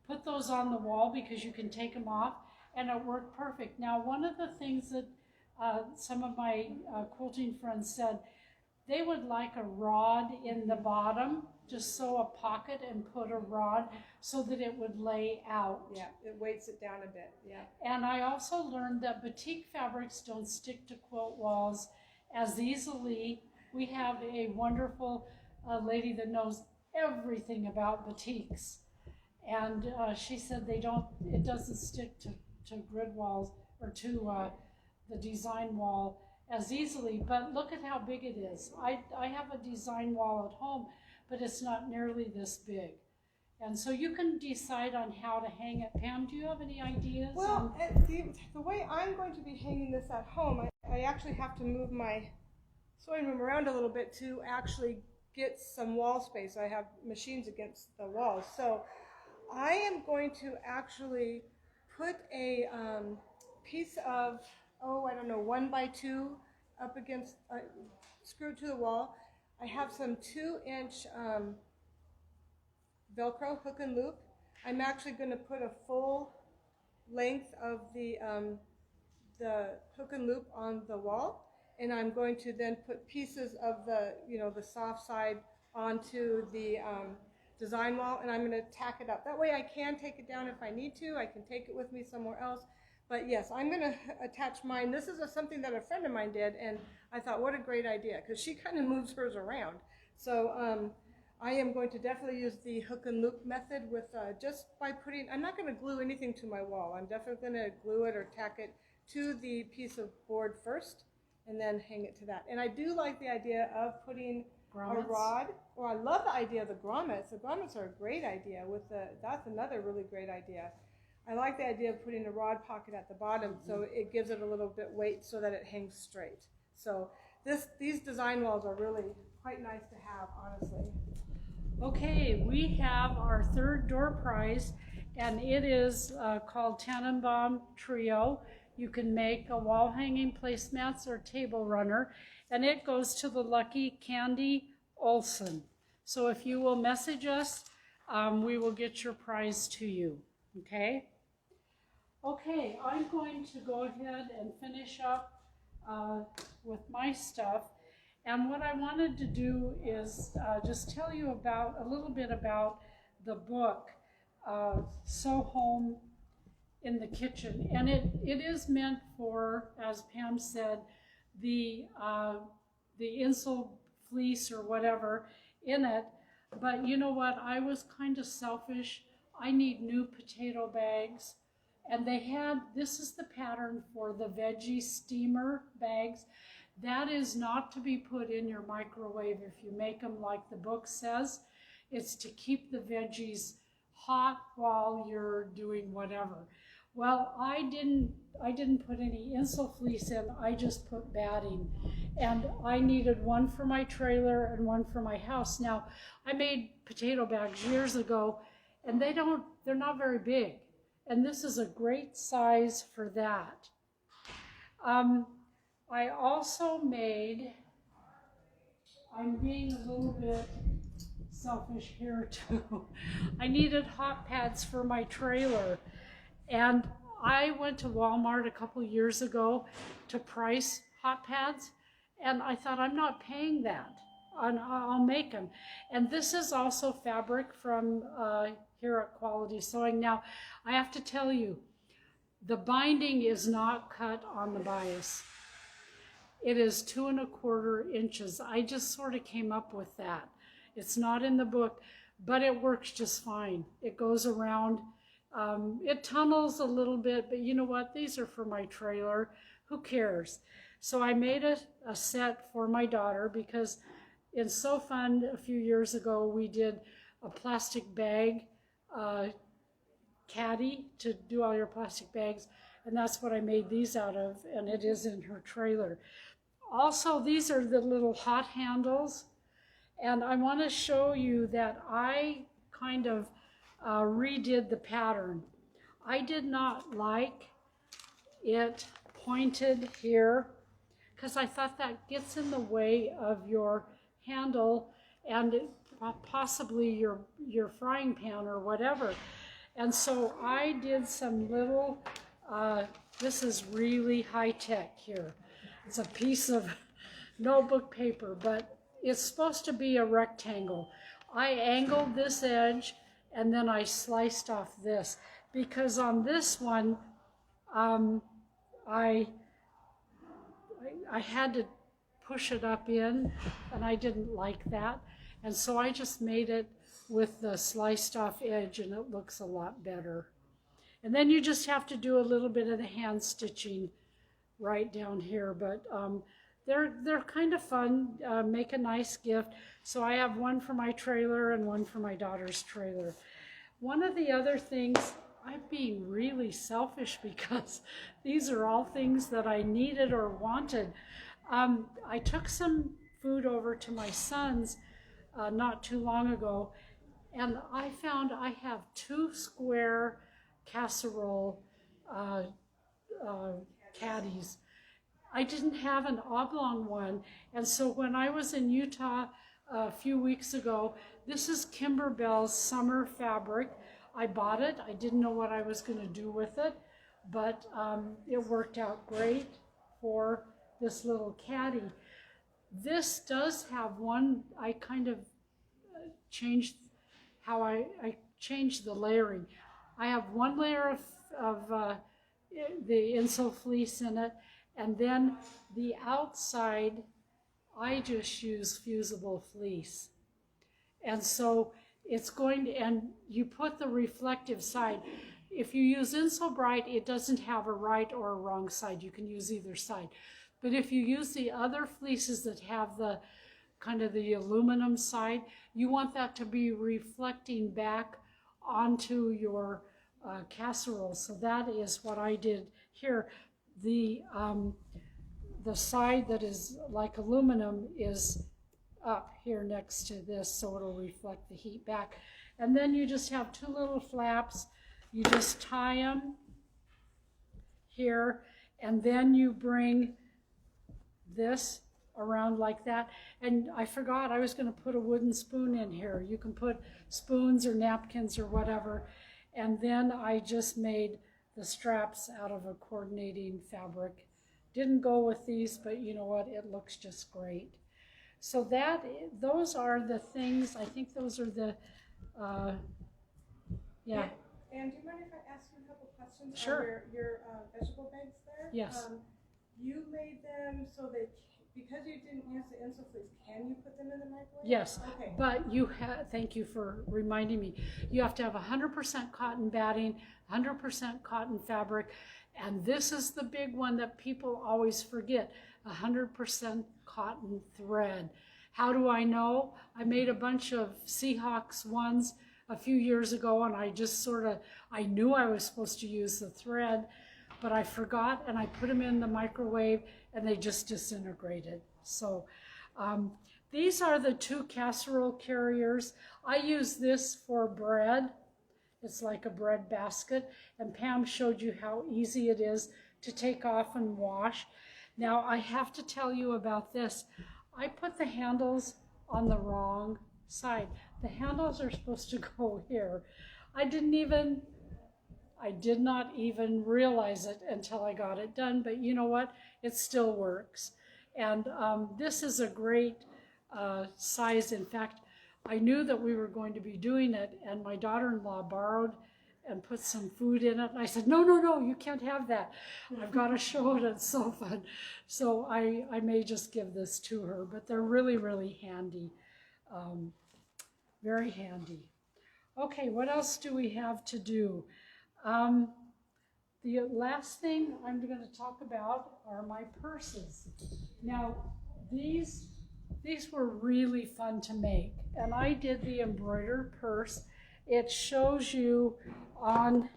Speaker 1: put those on the wall because you can take them off, and it worked perfect. Now, one of the things that some of my quilting friends said, they would like a rod in the bottom, just sew a pocket and put a rod so that it would lay out.
Speaker 2: Yeah, it weights it down a bit, yeah.
Speaker 1: And I also learned that batik fabrics don't stick to quilt walls as easily. We have a wonderful lady that knows everything about batiks. And she said it doesn't stick to grid walls or to the design wall as easily, but look at how big it is. I have a design wall at home, but it's not nearly this big. And so you can decide on how to hang it. Pam, do you have any ideas?
Speaker 2: Well, the way I'm going to be hanging this at home, I actually have to move my swing them around a little bit to actually get some wall space. I have machines against the walls. So I am going to actually put a piece of, I don't know, 1x2 up against, screwed to the wall. I have some 2-inch Velcro hook and loop. I'm actually going to put a full length of the hook and loop on the wall, and I'm going to then put pieces of the, the soft side onto the design wall, and I'm going to tack it up. That way I can take it down if I need to. I can take it with me somewhere else. But yes, I'm going to attach mine. This is something that a friend of mine did, and I thought, what a great idea, because she kind of moves hers around. So I am going to definitely use the hook and loop method with just by putting, I'm not going to glue anything to my wall. I'm definitely going to glue it or tack it to the piece of board first and then hang it to that. And I do like the idea of putting grommets. A rod, or I love the idea of the grommets. The grommets are a great idea. That's another really great idea. I like the idea of putting a rod pocket at the bottom, so it gives it a little bit weight so that it hangs straight. So these design walls are really quite nice to have, honestly.
Speaker 1: Okay, we have our third door prize, and it is called Tannenbaum Trio. You can make a wall hanging placemats or table runner, and it goes to the lucky Candy Olson. So if you will message us, we will get your prize to you, okay? Okay, I'm going to go ahead and finish up with my stuff. And what I wanted to do is just tell you a little bit about the book, Sew Home in the Kitchen. And it is meant for, as Pam said, the insole fleece or whatever in it. But you know what? I was kind of selfish. I need new potato bags. And this is the pattern for the veggie steamer bags. That is not to be put in your microwave if you make them like the book says. It's to keep the veggies hot while you're doing whatever. Well, I didn't put any insole fleece in, I just put batting. And I needed one for my trailer and one for my house. Now, I made potato bags years ago, and they're not very big. And this is a great size for that. I also I'm being a little bit selfish here too. I needed hot pads for my trailer. And I went to Walmart a couple years ago to price hot pads. And I thought, I'm not paying that. I'll make them. And this is also fabric from here at Quality Sewing. Now, I have to tell you, the binding is not cut on the bias. It is 2 1/4 inches. I just sort of came up with that. It's not in the book, but it works just fine. It goes around. It tunnels a little bit, but you know what? These are for my trailer. Who cares? So I made a set for my daughter because in Sew Fun a few years ago, we did a plastic bag caddy to do all your plastic bags, and that's what I made these out of, and it is in her trailer. Also, these are the little hot handles, and I want to show you that I kind of redid the pattern. I did not like it pointed here because I thought that gets in the way of your handle and possibly your frying pan or whatever. And so I did some little, this is really high tech here. It's a piece of notebook paper, but it's supposed to be a rectangle. I angled this edge and then I sliced off this because on this one, I had to push it up in and I didn't like that. And so I just made it with the sliced off edge and it looks a lot better. And then you just have to do a little bit of the hand stitching right down here, but they're kind of fun, make a nice gift. So I have one for my trailer and one for my daughter's trailer. One of the other things, I'm being really selfish because these are all things that I needed or wanted. I took some food over to my son's not too long ago, and I found I have 2 square casserole caddies. I didn't have an oblong one, and so when I was in Utah a few weeks ago, this is Kimberbell's summer fabric. I bought it. I didn't know what I was going to do with it, but it worked out great for this little caddy. This does have one, I kind of changed how I changed the layering. I have one layer of the insole fleece in it, and then the outside, I just use fusible fleece. And so it's going to, and you put the reflective side. If you use Insole Bright, it doesn't have a right or a wrong side. You can use either side. But if you use the other fleeces that have the kind of the aluminum side, you want that to be reflecting back onto your casserole. So that is what I did here. The side that is like aluminum is up here next to this, so it'll reflect the heat back. And then you just have 2 little flaps. You just tie them here, and then you bring this around like that. And I forgot, I was going to put a wooden spoon in here. You can put spoons or napkins or whatever. And then I just made the straps out of a coordinating fabric. Didn't go with these, but you know what, it looks just great. So those are the things, I think those are the, yeah.
Speaker 2: And do you mind if I ask you a couple questions?
Speaker 1: Sure.
Speaker 2: On your vegetable bags there?
Speaker 1: Yes.
Speaker 2: You made them so they, because you didn't use the insole fleece, can you put them in the microwave?
Speaker 1: Yes,
Speaker 2: okay.
Speaker 1: But you have, thank you for reminding me, you have to have 100% cotton batting, 100% cotton fabric, and this is the big one that people always forget, 100% cotton thread. How do I know? I made a bunch of Seahawks ones a few years ago, and I just sort of, I knew I was supposed to use the thread, but I forgot, and I put them in the microwave, and they just disintegrated. So these are the 2 casserole carriers. I use this for bread. It's like a bread basket, and Pam showed you how easy it is to take off and wash. Now I have to tell you about this. I put the handles on the wrong side. The handles are supposed to go here. I did not even realize it until I got it done, but you know what? It still works. And this is a great size. In fact, I knew that we were going to be doing it, and my daughter-in-law borrowed and put some food in it. And I said, no, you can't have that. I've got to show it. It's so fun. So I may just give this to her, but they're really, really handy. Very handy. Okay, what else do we have to do? The last thing I'm going to talk about are my purses. Now, these were really fun to make, and I did the embroidered purse. It shows you on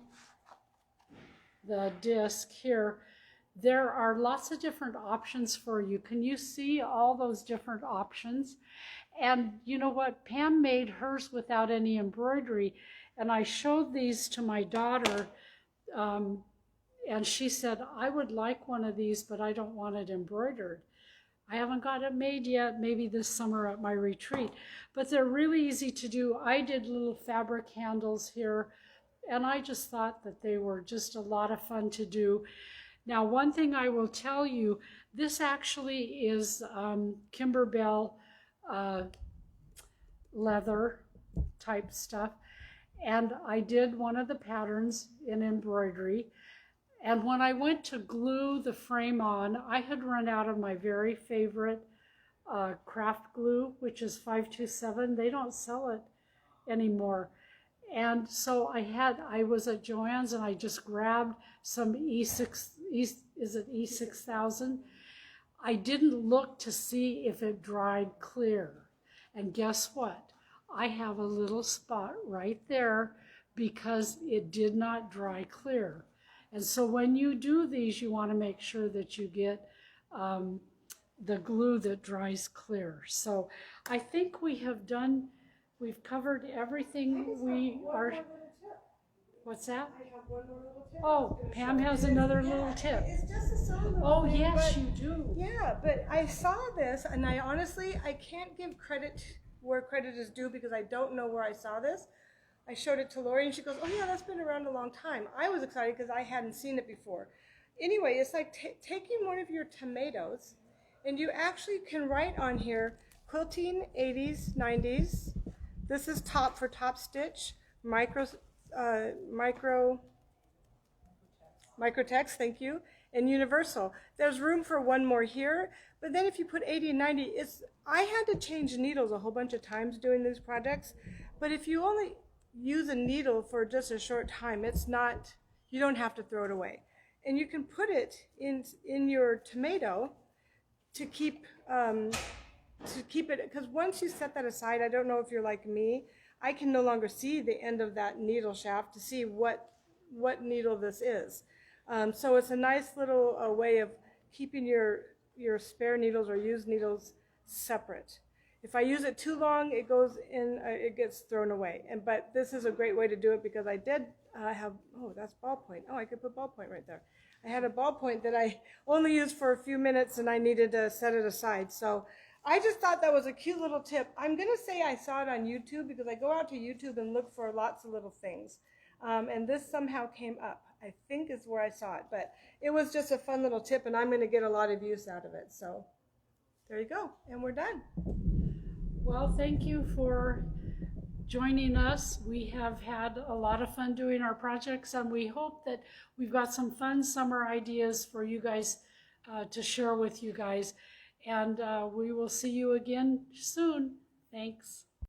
Speaker 1: the disc here, there are lots of different options for you. Can you see all those different options? And you know what? Pam made hers without any embroidery, and I showed these to my daughter, and she said, I would like one of these, but I don't want it embroidered. I haven't got it made yet, maybe this summer at my retreat, but they're really easy to do. I did little fabric handles here, and I just thought that they were just a lot of fun to do. Now, one thing I will tell you, this actually is Kimberbell leather type stuff, and I did one of the patterns in embroidery. And when I went to glue the frame on, I had run out of my very favorite craft glue, which is 527. They don't sell it anymore. And so I was at Joann's, and I just grabbed some E6000. I didn't look to see if it dried clear. And guess what? I have a little spot right there because it did not dry clear. And so when you do these, you want to make sure that you get the glue that dries clear. So I think we've covered everything we are. What's that?
Speaker 2: I have one more little tip.
Speaker 1: Oh, Pam has another little tip.
Speaker 2: It's just a silly little
Speaker 1: Oh,
Speaker 2: thing,
Speaker 1: yes,
Speaker 2: but-
Speaker 1: you do.
Speaker 2: Yeah, but I saw this, and I honestly, I can't give credit where credit is due because I don't know where I saw this. I showed it to Lori, and she goes, "Oh yeah, that's been around a long time." I was excited because I hadn't seen it before. Anyway, it's like taking one of your tomatoes, and you actually can write on here, quilting 80s, 90s. This is top for top stitch, microtext, thank you, and universal. There's room for one more here, but then if you put 80 and 90, I had to change needles a whole bunch of times doing these projects, but if you only use a needle for just a short time, you don't have to throw it away. And you can put it in your tomato to keep it, because once you set that aside, I don't know if you're like me, I can no longer see the end of that needle shaft to see what needle this is. So it's a nice little way of keeping your spare needles or used needles separate. If I use it too long, it goes in, it gets thrown away. But this is a great way to do it because I did have, oh, that's ballpoint. Oh, I could put ballpoint right there. I had a ballpoint that I only used for a few minutes and I needed to set it aside. So I just thought that was a cute little tip. I'm going to say I saw it on YouTube because I go out to YouTube and look for lots of little things. And this somehow came up, I think is where I saw it. But it was just a fun little tip and I'm going to get a lot of use out of it. So there you go. And we're done.
Speaker 1: Well, thank you for joining us. We have had a lot of fun doing our projects, and we hope that we've got some fun summer ideas for you guys to share with you guys. And we will see you again soon. Thanks.